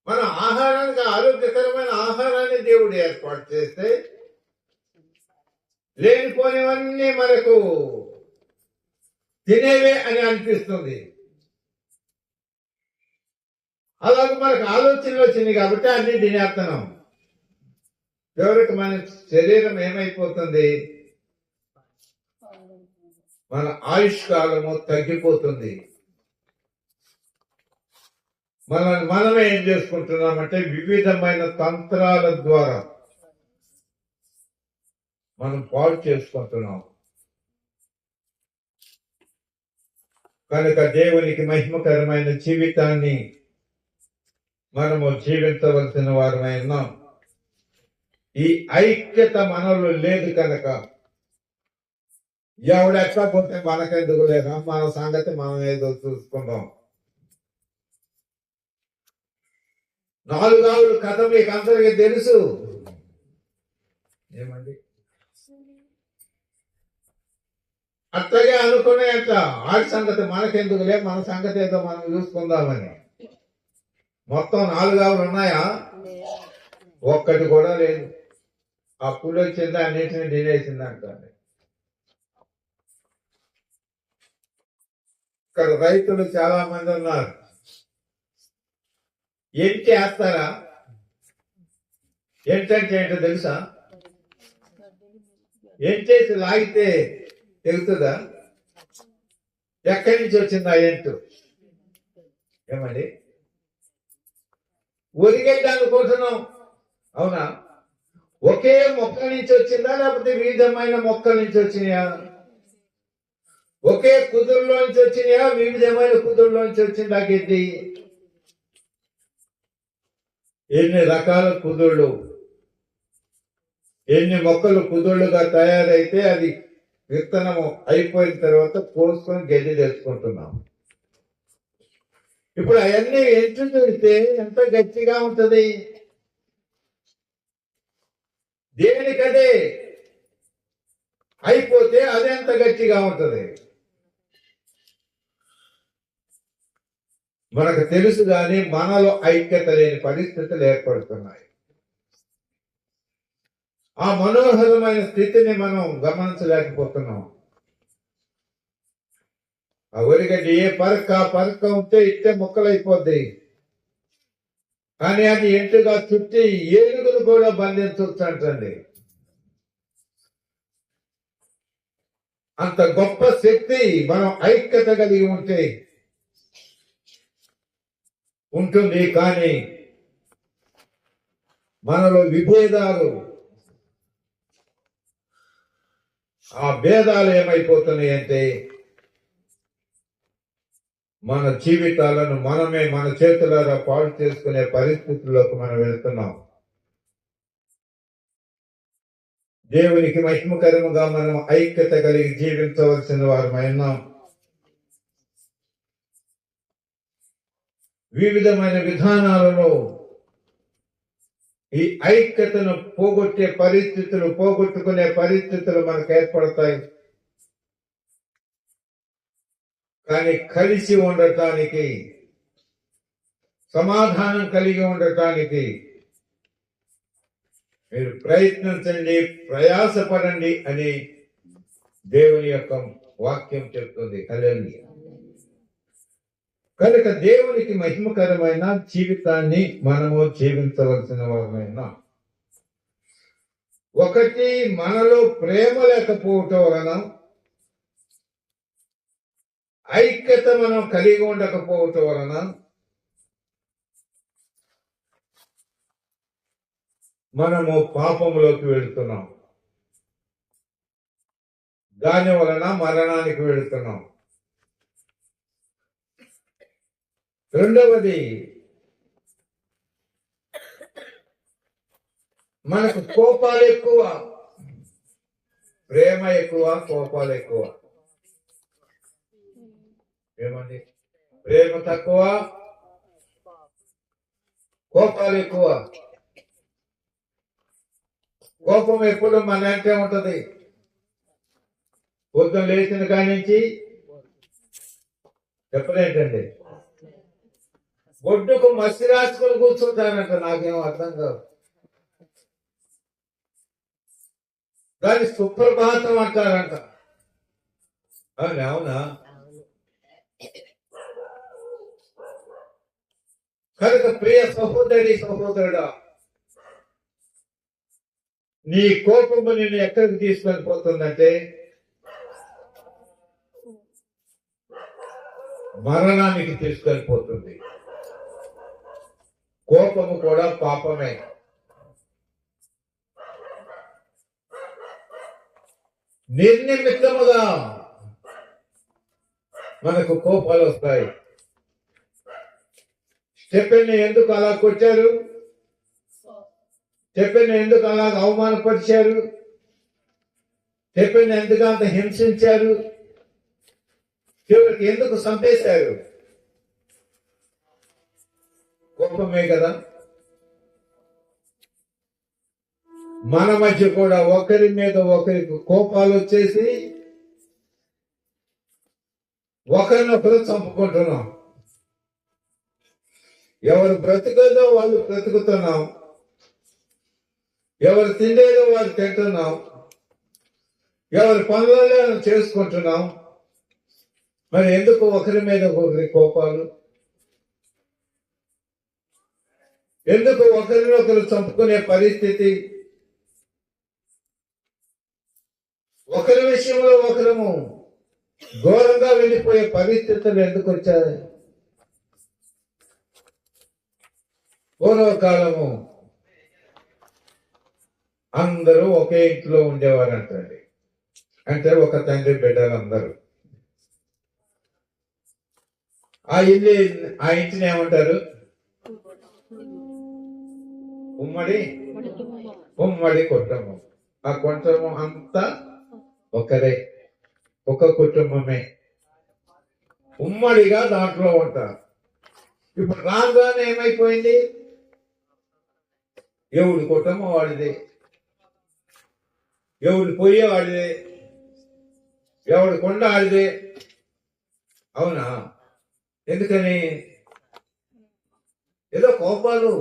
మన ఆహారానికి ఆరోగ్యకరమైన ఆహారాన్ని దేవుడు ఏర్పాటు చేస్తే లేనిపోనివన్నీ మనకు తినేవే అని అనిపిస్తుంది. అలాగే మనకు ఆలోచనలు వచ్చింది కాబట్టి అన్ని తినేస్తున్నాం. చివరికి మన శరీరం ఏమైపోతుంది? మన ఆయుష్ కాలము తగ్గిపోతుంది. మనమే ఏం చేసుకుంటున్నామంటే వివిధమైన తంత్రాల ద్వారా మనం పాడు చేసుకుంటున్నాం. కనుక దేవునికి మహిమకరమైన జీవితాన్ని మనము జీవించవలసిన వారమై ఉన్నాం. ఈ ఐక్యత మనలో లేదు కనుక ఎవడెట్లా పోతే మనకెందుకు లేదా, మన సంగతి మనం ఏదో చూసుకుందాం. 4 ఆవుల కథ మీకు అందరికీ తెలుసు. ఏమండి? అట్లాగే అనుకునే అంట ఆడి సంగతి మనకెందుకులే, మన సంగతి ఏదో మనం చూసుకుందామని. మొత్తం 4 ఆవులు ఉన్నాయా? ఒక్కటి కూడా లేదు. ఆ పులి వచ్చిందా అన్నిటిని తినేసిందంట. ఇక్కడ రైతులు చాలా మంది ఉన్నారు. ఎంటి వేస్తారా? ఎంటంటే ఏంటో తెలుసా? ఎంటేసి లాగితే తెగుతుందా? ఎక్కడి నుంచి వచ్చింది ఆ ఎంటు? ఏమండి? ఒరిగేద్దా అనుకుంటున్నాం, అవునా? ఒకే మొక్క నుంచి వచ్చిందా లేకపోతే వివిధమైన మొక్కల నుంచి వచ్చినాయా? ఒకే కుదురులోంచి వచ్చినాయా వివిధమైన కుదురులోంచి వచ్చిందా గడ్డి? ఎన్ని రకాల కుదుళ్ళు, ఎన్ని మొక్కలు కుదుళ్ళుగా తయారైతే అది విత్తనము అయిపోయిన తర్వాత కోసుకొని గడ్డి తెచ్చుకుంటున్నాం. ఇప్పుడు అవన్నీ ఎంటు చూస్తే ఎంత గట్టిగా ఉంటది. దేనికదే అయిపోతే అదెంత గట్టిగా ఉంటది. మనకు తెలుసు కానీ మనలో ఐక్యత లేని పరిస్థితులు ఏర్పడుతున్నాయి. ఆ మనోహరమైన స్థితిని మనం గమనించలేకపోతున్నాం. ఆ ఒరిగడ్డి ఏ పరక ఉంటే ఇట్టే మొక్కలైపోద్ది. కానీ అది ఎంటుగా చుట్టి ఏనుగులు కూడా బంధించవచ్చు అంటండి. అంత గొప్ప శక్తి మనం ఐక్యత కలిగి ఉంటే ఉంటుంది. కానీ మనలో విభేదాలు, ఆ భేదాలు ఏమైపోతున్నాయి అంటే మన జీవితాలను మనమే మన చేతులారా పాడు చేసుకునే పరిస్థితుల్లోకి మనం వెళ్తున్నాం. దేవునికి మహిమకరముగా మనం ఐక్యత కలిగి జీవించవలసిన వారమైనాం. వివిధమైన విధానాలలో ఈ ఐక్యతను పోగొట్టుకునే పరిస్థితులు మనకు ఏర్పడతాయి. కానీ కలిసి ఉండటానికి, సమాధానం కలిగి ఉండటానికి మీరు ప్రయత్నించండి, ప్రయాసపడండి అని దేవుని యొక్క వాక్యం చెప్తుంది. హల్లెలూయా. కనుక దేవునికి మహిమకరమైన జీవితాన్ని మనము జీవించవలసిన వారమైన ఒకటి, మనలో ప్రేమ లేకపోవటం వలన, ఐక్యత మనం కలిగి ఉండకపోవటం వలన మనము పాపంలోకి వెళుతున్నాం. దాని వలన మరణానికి వెళుతున్నాం. రెండవది, మనకు కోపాలు ఎక్కువ, ప్రేమ ఎక్కువ, కోపాలు ఎక్కువ. ఏమండి? ప్రేమ తక్కువ, కోపాలు ఎక్కువ. కోపం ఎప్పుడు మన అంటే ఉంటది. పొద్దున లేచిన కాడి నుంచి చెప్పలేంటండి, ఒడ్డుకు మసి రాసుకొని కూర్చుంటానంట. నాకేం అర్థం కాదు. దాన్ని సుప్రభాతం అంటారంట. అవునా? కనుక ప్రియ సహోదరి, సహోదరుడా, నీ కోపము నిన్ను ఎక్కడికి తీసుకొని పోతుందంటే మరణానికి తీసుకొని పోతుంది. కోపము కూడా పాపమే. నిర్నిమిత్తముగా మనకు కోపాలు వస్తాయి. స్టెఫెన్ని ఎందుకు అలా కొట్టారు? స్టెఫెన్ని ఎందుకు అలా అవమానపరిచారు? స్టెఫెన్ని ఎందుకు అంత హింసించారు? చివరికి ఎందుకు చంపేశారు? కోపమే కదా. మన మధ్య కూడా ఒకరి మీద ఒకరికి కోపాలు వచ్చేసి ఒకరినొకరు చంపుకుంటున్నాం. ఎవరు బ్రతికేదో వాళ్ళు బ్రతుకుతున్నాం, ఎవరు తిండేదో వాళ్ళు తింటున్నాం, ఎవరి పనులలో చేసుకుంటున్నాం. మరి ఎందుకు ఒకరి మీద ఒకరి కోపాలు? ఎందుకు ఒకరినొకరు చంపుకునే పరిస్థితి? ఒకరి విషయంలో ఒకరము ఘోరంగా వెళ్ళిపోయే పరిస్థితులు ఎందుకు వచ్చాయి? పూర్వకాలము అందరూ ఒకే ఇంట్లో ఉండేవారంటండి. అంటే ఒక తండ్రి బిడ్డలందరూ. ఆ ఇంటిని ఏమంటారు? ఉమ్మడి కుటుంబం. ఆ కుటుంబం అంతా ఒకరే, ఒక కుటుంబమే, ఉమ్మడిగా దాంట్లో ఉంటారు. ఇప్పుడు రాగానే ఏమైపోయింది? ఎవడి కుటుంబం వాడిదే, ఎవడి పొయ్యి వాడిదే, ఎవడి కొండ ఆడిదే. అవునా? ఎందుకని? ఏదో కోపాలు.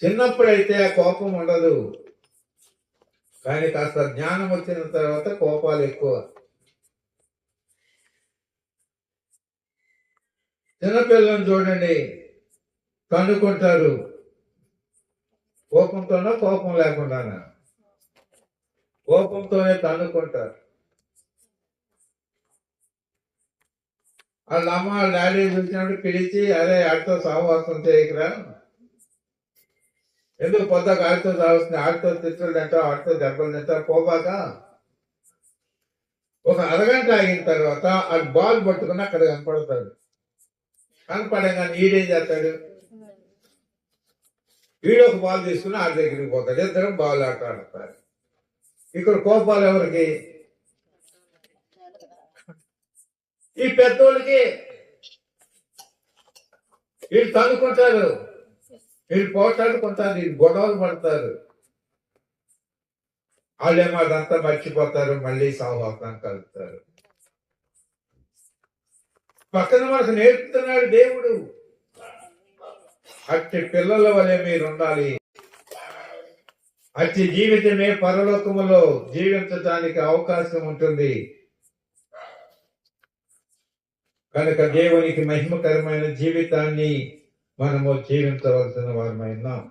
చిన్నప్పుడైతే ఆ కోపం ఉండదు, కానీ కాస్త జ్ఞానం వచ్చిన తర్వాత కోపాలు ఎక్కువ. చిన్నపిల్లలను చూడండి, కనుక్కుంటారు. కోపంతోనో కోపం లేకుండానా? కోపంతోనే కనుక్కుంటారు. వాళ్ళ అమ్మ వాళ్ళ డాడీ చూసినప్పుడు పిలిచి, అరే ఆడితో సహవాసం చేయకురా, ఎందుకు పొద్దాక ఆడితో సాగుతుంది, ఆడితో తిట్టులు తింటావు, ఆడితో దెబ్బలు తింటావు, పోబాక. ఒక అరగంట ఆగిన తర్వాత ఆ బాల్ పట్టుకుని అక్కడ కనపడతాడు. కనపడగానే ఈడేం చేస్తాడు? ఒక బాల్ తీసుకుని ఆడి దగ్గరికి పోతాడు. ఇద్దరు బాల్ ఆట ఆడతారు. ఇక్కడ కోపాలు ఎవరికి? ఈ పెద్దోళ్ళకి. వీళ్ళు తనుకుంటారు, వీళ్ళు పోటాడుకుంటారు, వీళ్ళు గొడవలు పడతారు. వాళ్ళేమో అదంతా మర్చిపోతారు, మళ్ళీ సహవాసం కలుపుతారు. పక్కన మనకు నేర్పుతున్నాడు దేవుడు. అట్టి పిల్లల వలె మీరు ఉండాలి. అట్టి జీవితమే పరలోకములో జీవించడానికి అవకాశం ఉంటుంది. కనుక దేవునికి మహిమకరమైన జీవితాన్ని మనము జీవించవలసిన వారమైనాం.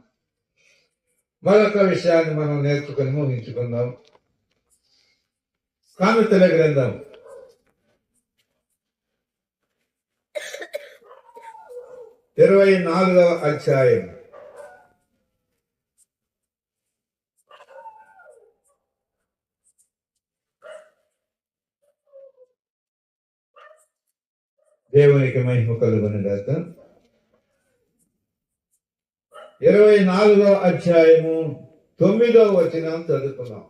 మరొక విషయాన్ని మనం నేర్చుకుని ముగించుకుందాం. సామెతల గ్రంథం 24వ అధ్యాయం. దేవునికి మహిమ కలుగునుగాక. 24వ అధ్యాయము 9వ వచనం చదువుకున్నాం.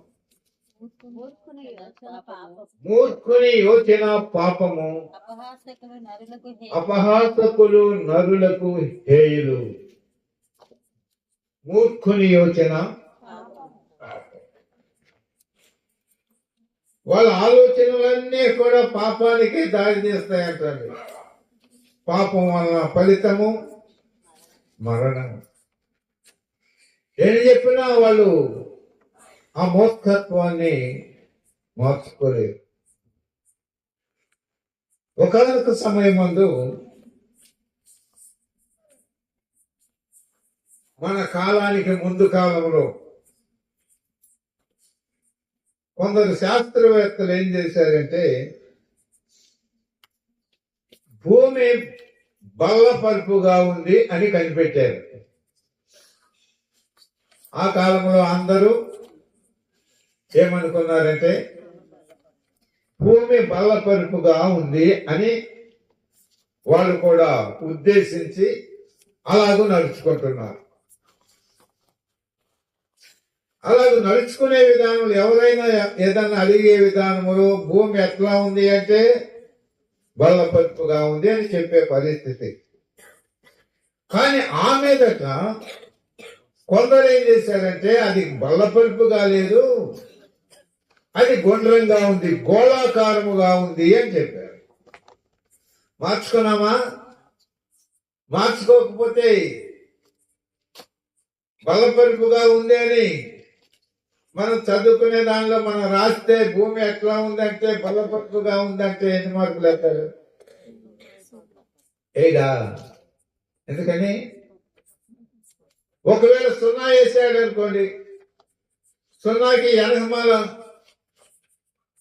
మూర్ఖుని యోచన పాపము, అపహాసకులు నరులకు హేయులు. మూర్ఖుని యోచన వాళ్ళ ఆలోచనలన్నీ కూడా పాపానికి దారి తీస్తాయంటారు. పాపం వలన ఫలితము మరణం. ఏం చెప్పినా వాళ్ళు ఆ మూర్ఖత్వాన్ని మార్చుకోలేరు. ఒకనొక సమయం ముందు మన కాలానికి ముందు కాలంలో కొందరు శాస్త్రవేత్తలు ఏం చేశారంటే, భూమి బల్లపరుపుగా ఉంది అని కనిపెట్టారు. ఆ కాలంలో అందరూ ఏమనుకున్నారంటే, భూమి బల్లపరుపుగా ఉంది అని వాళ్ళు కూడా ఉద్దేశించి అలాగూ నడుచుకుంటున్నారు. అలాగే నడుచుకునే విధానంలో ఎవరైనా ఏదన్నా అడిగే విధానములో భూమి ఎట్లా ఉంది అంటే బల్లపరుపుగా ఉంది అని చెప్పే పరిస్థితి. కానీ ఆ మీదట కొందరు ఏం చేశారంటే, అది బల్లపరుపుగా లేదు, అది గుండ్రంగా ఉంది, గోళాకారముగా ఉంది అని చెప్పారు. మార్చుకున్నామా? మార్చుకోకపోతే బల్లపరుపుగా ఉంది అని మనం చదువుకునే దానిలో మనం రాస్తే భూమి ఎట్లా ఉందంటే బల్లపరుపుగా ఉందంటే ఎన్ని మార్కులు వేస్తారు? 7. ఎందుకని? ఒకవేళ 0 వేసాడు అనుకోండి, 0కి ఎనకమాల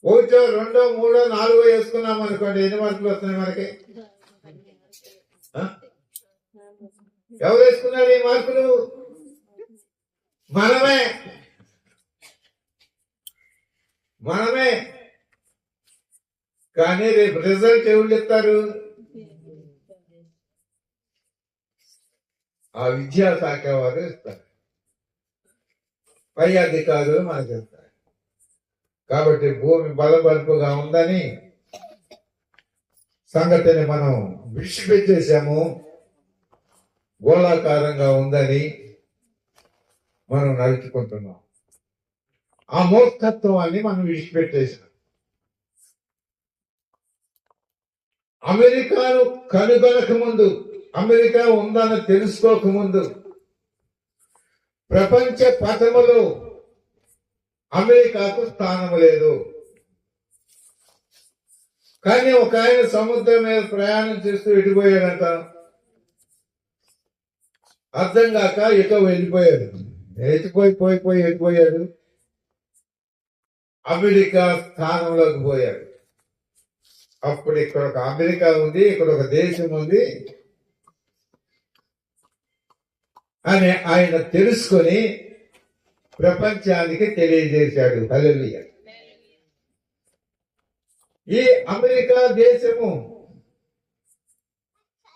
1, 2, 3, 4 వేసుకున్నాం అనుకోండి, ఎన్ని మార్కులు వస్తున్నాయి మనకి? ఎవరు వేసుకున్నారు ఈ మార్కులు? మనమే. కానీ రేపు రిజల్ట్ ఎవరు చెప్తారు? ఆ విద్యాశాఖ వారు ఇస్తారు, పై అధికారులు మనకి ఇస్తారు. కాబట్టి భూమి బలపరుపుగా ఉందని సంగతిని మనం విడిచిపెట్టేసాము, గోళాకారంగా ఉందని మనం నడుచుకుంటున్నాం. ఆ మూర్ఖత్వాన్ని మనం విడిచిపెట్టేసాం. అమెరికాను కనుగొనక ముందు, అమెరికా ఉందని తెలుసుకోకముందు ప్రపంచ పటములో అమెరికాకు స్థానం లేదు. కానీ ఒక ఆయన సముద్రం మీద ప్రయాణం చేస్తూ ఎటుపోయాడంట, అర్థం కాక ఎటో వెళ్ళిపోయాడు. ఎటుపోయాడు? అమెరికా స్థానంలోకి పోయాడు. అప్పుడు ఇక్కడ ఒక అమెరికా ఉంది, ఇక్కడ ఒక దేశం ఉంది అని ఆయన తెలుసుకొని ప్రపంచానికి తెలియజేశాడు. హల్లెలూయా. ఈ అమెరికా దేశము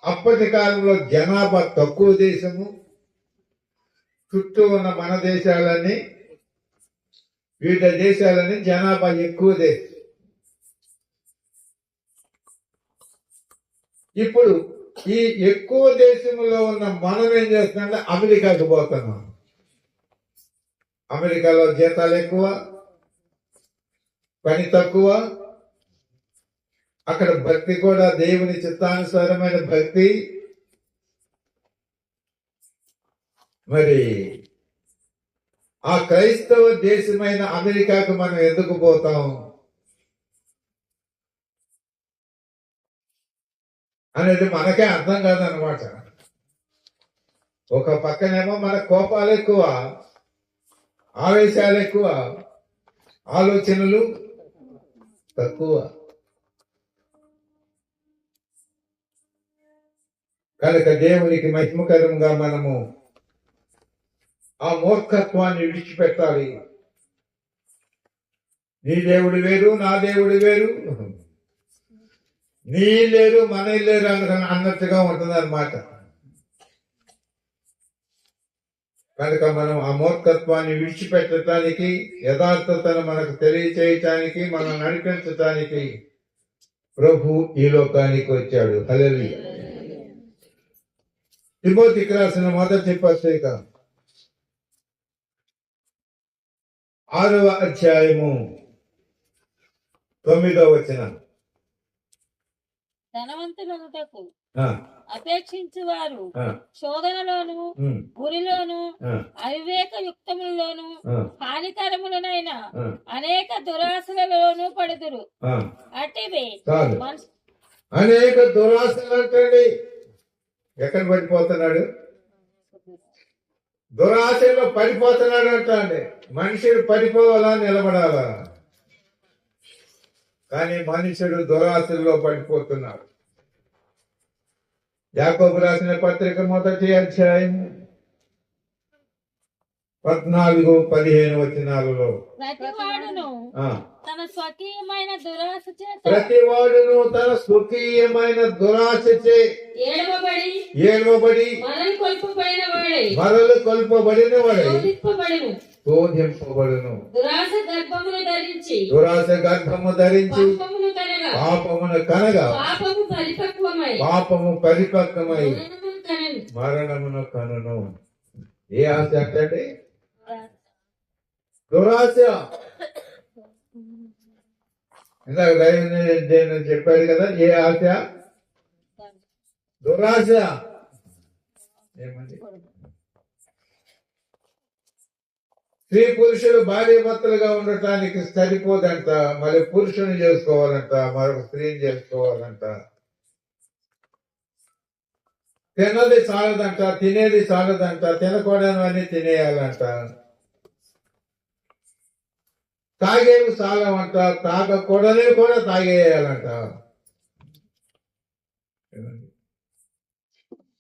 అప్పటి కాలంలో జనాభా తక్కువ దేశము. చుట్టూ ఉన్న మన దేశాలన్నీ, వివిధ దేశాలన్నీ జనాభా ఎక్కువ దేశం. ఇప్పుడు ఈ ఎక్కువ దేశంలో ఉన్న మనం ఏం చేస్తున్నామంటే అమెరికాకు పోతున్నాం. అమెరికాలో జీతాలు ఎక్కువ, పని తక్కువ, అక్కడ భక్తి కూడా దేవుని చిత్తానుసారమైన భక్తి. మరి ఆ క్రైస్తవ దేశమైన అమెరికాకు మనం ఎందుకు పోతాం? అనేది మనకే అర్థం కాదనమాట. ఒక పక్కనేమో మన కోపాలు ఎక్కువ, ఆవేశాలు ఎక్కువ, ఆలోచనలు తక్కువ. కనుక దేవునికి మహిమకరంగా మనము ఆ మూర్ఖత్వాన్ని విడిచిపెట్టాలి. నీ దేవుడు వేరు, నా దేవుడు వేరు, నీ లేరు మన లేరు అన్నట్టుగా ఉంటుంది అన్నమాట. కనుక మనం ఆ మూర్ఖత్వాన్ని విడిచిపెట్టడానికి, యథార్థతను మనకు తెలియచేయటానికి, మనం నడిపించటానికి ప్రభు ఈ లోకానికి వచ్చాడు. హల్లెలూయా. తిమోతికి రాసిన మొదటి పత్రిక 6వ అధ్యాయము 9వ వచనం. ధనవంతులకు ఆ, అపేక్షించు వారు ఆ, శోధనలోను ఉమ్, గురిలోను ఆ, అవివేక యుక్తములలోను ఆ, హానికరములనైన ఆ, అనేక దురాశలలోను పడుదురు. ఆ. అట్టివి చాలు. మనసు అనేక దురాశలు అంటండి. ఎక్కడ పడిపోతున్నాడు? దురాశల్లో పడిపోతున్నాడు అంటండి. మనుషుడు పడిపోవాలా, నిలబడాలా? కానీ మనుషుడు దురాశల్లో పడిపోతున్నాడు. యాకోబు రాసిన పత్రిక మొదటి అధ్యాయం 14-15 వచనాలలో ప్రతివాడును ఆ, తన స్వకీయమైన దురాశ చేత ప్రతివాడును తన స్వకీయమైన దురాశచే ఏడవబడి మనల్ని కొల్పబడిన వాడై మరలు కొల్పబడిన వాడై శోధింపబడును. శోధింపబడును. దురాశ గర్భమును ధరించి దురాశ గర్భము ధరించి పాపమును కనగా పాపమును కనగా పాపము పరిపక్వమై పాపము పరిపక్వమై మరణమును కనెను. మరణమును కనును. ఏ ఆశ అంటే దురాశ. ఇందాక దైవం చెప్పాడు కదా, ఏ ఆశ? దురాశ. ఏమండి? స్త్రీ పురుషులు భార్య భర్తలుగా ఉండటానికి సరిపోదంట. మరి పురుషుని చేసుకోవాలంట, మరొక స్త్రీని చేసుకోవాలంట. తిన్నది చాలదంట, తినేది చాలదంట, తినకూడనివన్నీ తినేయాలంట. తాగేవి చాలవంట, తాగకూడనివి కూడా తాగేయాలంట.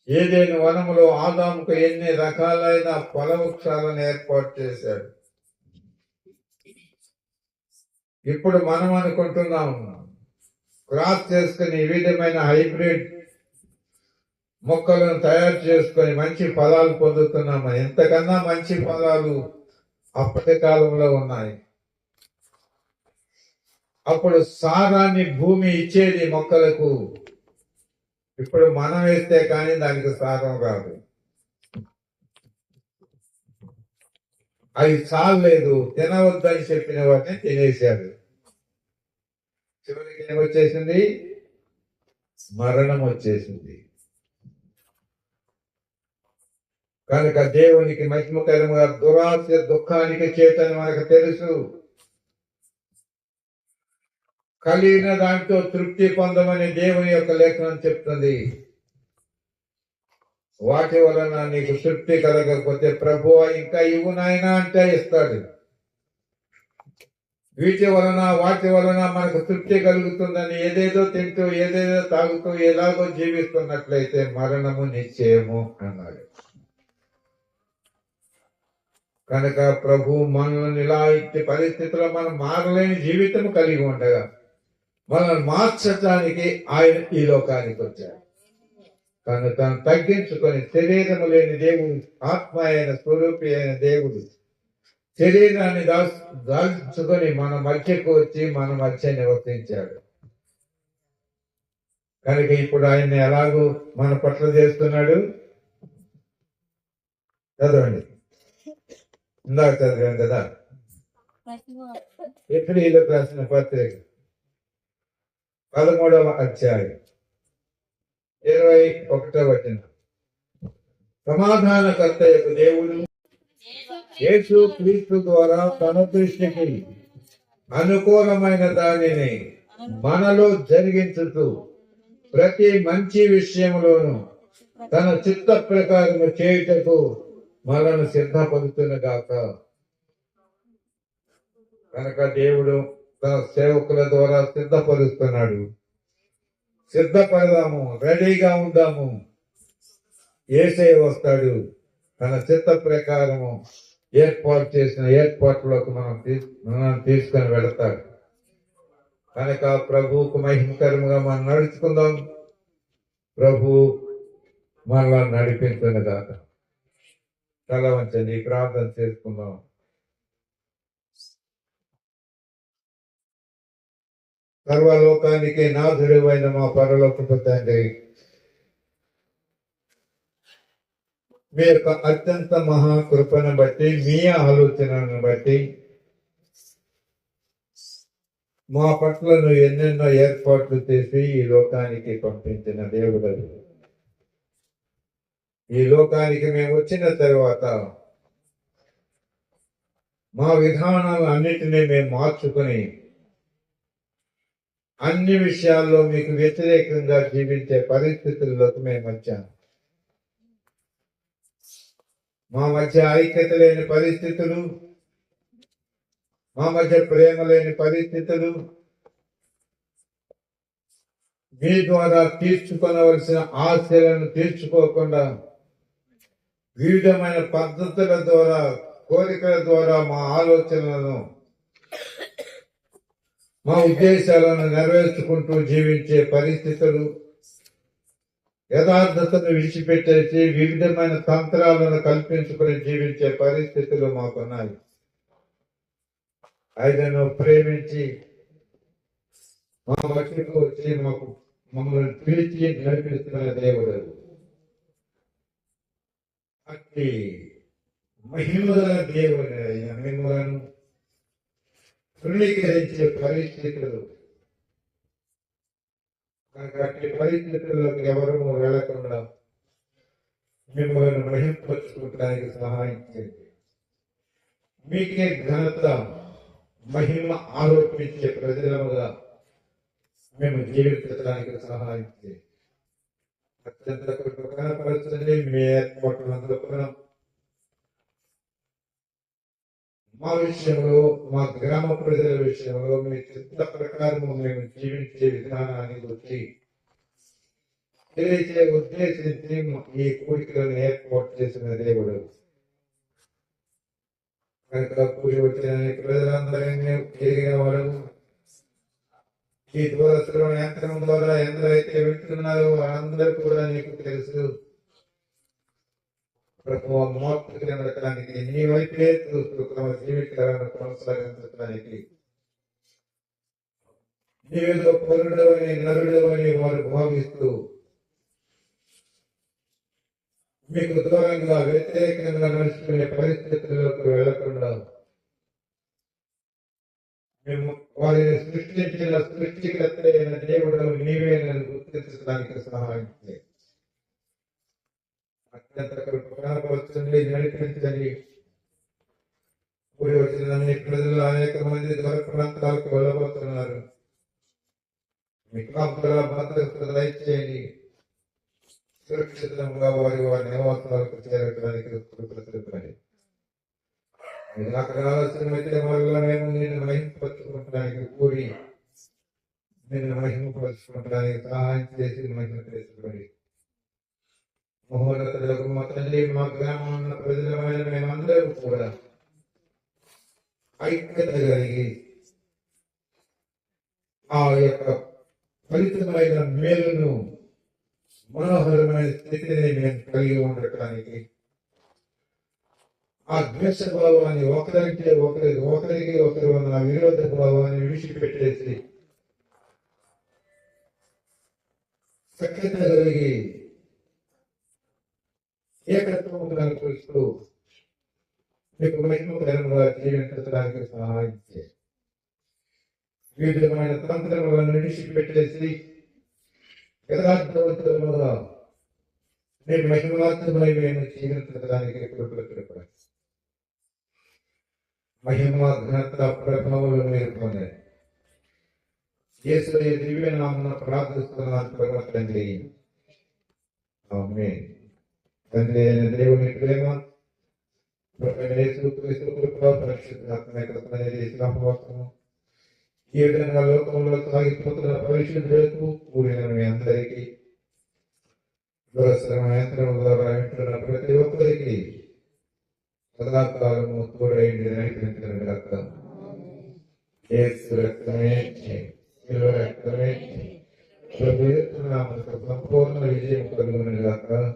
ఏదైనా వనములో ఆదాముకు ఎన్ని రకాలైన ఫల వృక్షాలను ఏర్పాటు చేశాడు. ఇప్పుడు మనం అనుకుంటున్నాం క్రాస్ చేసుకుని ఈ విధమైన హైబ్రిడ్ మొక్కలను తయారు చేసుకొని మంచి ఫలాలు పొందుతున్నామని. ఎంతకన్నా మంచి ఫలాలు అప్పటి కాలంలో ఉన్నాయి. అప్పుడు సారాన్ని భూమి ఇచ్చేది మొక్కలకు. ఇప్పుడు మనం వేస్తే కానీ దానికి సారం రాదు. అవి చాలలేదు, తినవద్దని చెప్పిన వాటిని తినేశారు. చివరికి ఏమొచ్చేసింది? మరణం వచ్చేసింది. కనుక దేవునికి మహిమకరంగా దురాశ దుఃఖానికి చేతని మనకు తెలుసు. కలిగిన దాంతో తృప్తి పొందమని దేవుని యొక్క లేఖనం చెప్తుంది. వాటి వలన నీకు తృప్తి కలగకపోతే ప్రభువా ఇంకా ఇవ్వు నాయనా అంటే ఇస్తాడు. వీటి వలన వాటి వలన మనకు తృప్తి కలుగుతుందని ఏదేదో తింటూ ఏదేదో తాగుతూ ఎలాగో జీవిస్తున్నట్లయితే మరణము నిశ్చయము అన్నాడు. కనుక ప్రభు మనల్ని ఇలా ఇచ్చే పరిస్థితుల్లో మనం మారలేని జీవితం కలిగి ఉండగా మనల్ని మార్చటానికి ఆయన ఈ లోకానికి వచ్చాడు. తను తను తగ్గించుకొని శరీరము లేని దేవుడు, ఆత్మ అయిన స్వరూపి అయిన దేవుడు శరీరాన్ని దాల్చుకొని మన మధ్యకు వచ్చి మన మధ్య నివర్తించాడు. కనుక ఇప్పుడు ఆయన్ని ఎలాగూ మన పట్ల చేస్తున్నాడు. చదవండి, ఇందాక చదివాం కదా, ఎఫ్రీలకు రాసిన పత్రిక 13వ అధ్యాయం 21వ వచనం. సమాధానకర్త యొక్క దేవుడు యేసు క్రీస్తు ద్వారా తన దృష్టికి అనుకూలమైన దానిని మనలో జరిగించుతూ ప్రతి మంచి విషయంలోను తన చిత్త ప్రకారము చేయుటకు మనల్ని సిద్ధపడుతున్న గాక. కనుక దేవుడు తన సేవకుల ద్వారా సిద్ధపరుస్తున్నాడు. సిద్ధపడదాము, రెడీగా ఉందాము. యేసయ్య వస్తాడు, తన చిత్త ప్రకారము ఏర్పాటు చేసిన ఏర్పాట్లోకి మనం తీసుకొని వెళతాడు. కనుక ప్రభువుకు మహిమకరంగా మనం నడుచుకుందాం. ప్రభు మనలా నడిపించునుగాక. తల వంచండి, ప్రార్థన చేసుకుందాం. సర్వలోకానికి నాథుడు అయిన మా పరలోకపు తండ్రి, మీ యొక్క అత్యంత మహాకృపను బట్టి, మీ ఆలోచనను బట్టి మా పట్ల నువ్వు ఎన్నెన్నో ఏర్పాట్లు చేసి ఈ లోకానికి పంపించిన దేవుడు. ఈ లోకానికి మేము వచ్చిన తర్వాత మా విధానాలు అన్నిటినీ మేము మార్చుకుని అన్ని విషయాల్లో మీకు వ్యతిరేకంగా జీవించే పరిస్థితుల్లోకి మేము వచ్చాము. మా మధ్య ఐక్యత లేని పరిస్థితులు, మా మధ్య ప్రేమ లేని పరిస్థితులు, మీ ద్వారా తీర్చుకోవలసిన ఆశలను తీర్చుకోకుండా వివిధమైన పద్ధతుల ద్వారా, కోరికల ద్వారా మా ఆలోచనలను, మా ఉద్దేశాలను నెరవేర్చుకుంటూ జీవించే పరిస్థితులు, యథార్థతను విడిచిపెట్టేసి వివిధమైన తంత్రాలను కల్పించుకుని జీవించే పరిస్థితులు మాకున్నాయి. ఆయనను ప్రేమించి మా మట్టికి వచ్చి మమ్మల్ని పిలిచి నడిపిస్తున్న దేవుడు. అట్టి మహిమగల దేవుడు అయిన మిమ్మలను తృణీకరించే పరిస్థితులు, అట్టి పరిస్థితుల్లోకి ఎవరు వెళ్లకుండా మిమ్మల్ని మహింపరచుకోవడానికి సహాయం చేయండి. మీకే ఘనత, మహిమ ఆరోపించే ప్రజలుగా మేము జీవించడానికి సహాయం చేయండి. అత్యంత కృపకరపరచండి. మీ ఏర్పాట్లందుకున్నాం. మా విషయంలో, మా గ్రామ ప్రజల విషయంలో మీ చిత్త ప్రకారం మేము జీవించే విధానాన్ని గురించి తెలియచే ఉద్దేశించి ఈ కోరికలను ఏర్పాటు చేసిన దేవుడు. కనుక కూడి వచ్చిన ప్రజలందరినీ తిరిగిన వాడు ఈ దూరశ్రవణ యంత్రం ద్వారా ఎందరైతే వింటున్నారో వారందరూ కూడా నీకు తెలుసు. ప్రభు మోక్ష చెందటానికి నీ వైపే చూస్తూ తమ జీవితాలను కొనసాగించడానికి నీవేదో పరుడవని, నరుడవని వారు భావిస్తూ మీకు దూరంగా వ్యతిరేకంగా నడుచుకునే పరిస్థితుల్లోకి వెళ్లకుండా మేము వారిని సృష్టించిన సృష్టికర్త అయిన దేవుడు నీవే నన్ను గుర్తించడానికి సహాయం చేయండి. అత్యంత కృపకరపరచండి, నడిపించండి. కూడి వచ్చిన నీ ప్రజలు అనేక మంది దూర ప్రాంతాలకు వెళ్ళబోతున్నారు. మీ కాపుదల భద్రత దయచేయండి. సురక్షితంగా వారి నివాసాలకు చేరడానికి కృపని. అక్కడ ఆలోచనమైతే వల్ల మేము నిన్ను మహిమపరచుకోవడానికి కూడి నిన్ను మహిమపరచుకోవడానికి సహాయం చేసి మహిమ చేసుకోండి. మహోన్నతులకు మా తండ్రి, మా గ్రామం ఉన్న ప్రజలమైన మేమందరూ కూడా ఐక్యత కలిగి ఆ యొక్క ఫలితమైన మేలును, మనోహరమైన స్థితిని మేము కలిగి ఉండటానికి, ఆ ద్వేష భావాన్ని ఒకరికి ఒకరు ఉన్న విరోధ భావాన్ని విడిచిపెట్టేసి సఖ్యత కలిగి ఏకత్వం కనిపిస్తూ మీకు మహిమకరంగా జీవించడానికి సహాయం చేయండి. వివిధమైన తంత్రములను విడిచిపెట్టేసి యథార్థవంతులుగా నేను మహిమాత్మై మేము జీవించడానికి కృప మహిమ ఘనత ప్రభావాలు మీరు పొందండి. యేసు దివ్య నామమున ప్రార్థిస్తున్నాను పరమ తండ్రి. ఆమేన్. తండ్రి అయిన దేవుని ప్రేమ, ప్రభువైన యేసుక్రీస్తు కృప, పరిశుద్ధాత్మ యొక్క సహవాసము ఈ విధంగా లోకంలో సాగిపోతున్న పరిశుద్ధులకు కూడిన మీ అందరికీ యంత్రం ద్వారా వింటున్న ప్రతి ఒక్కరికి సదాకాలము తోడైంది నడిపించిన గాక. యేసు రక్తమే శిలువ రక్తమే ప్రభు యేసు నామమున సంపూర్ణ విజయం కలుగును గాక.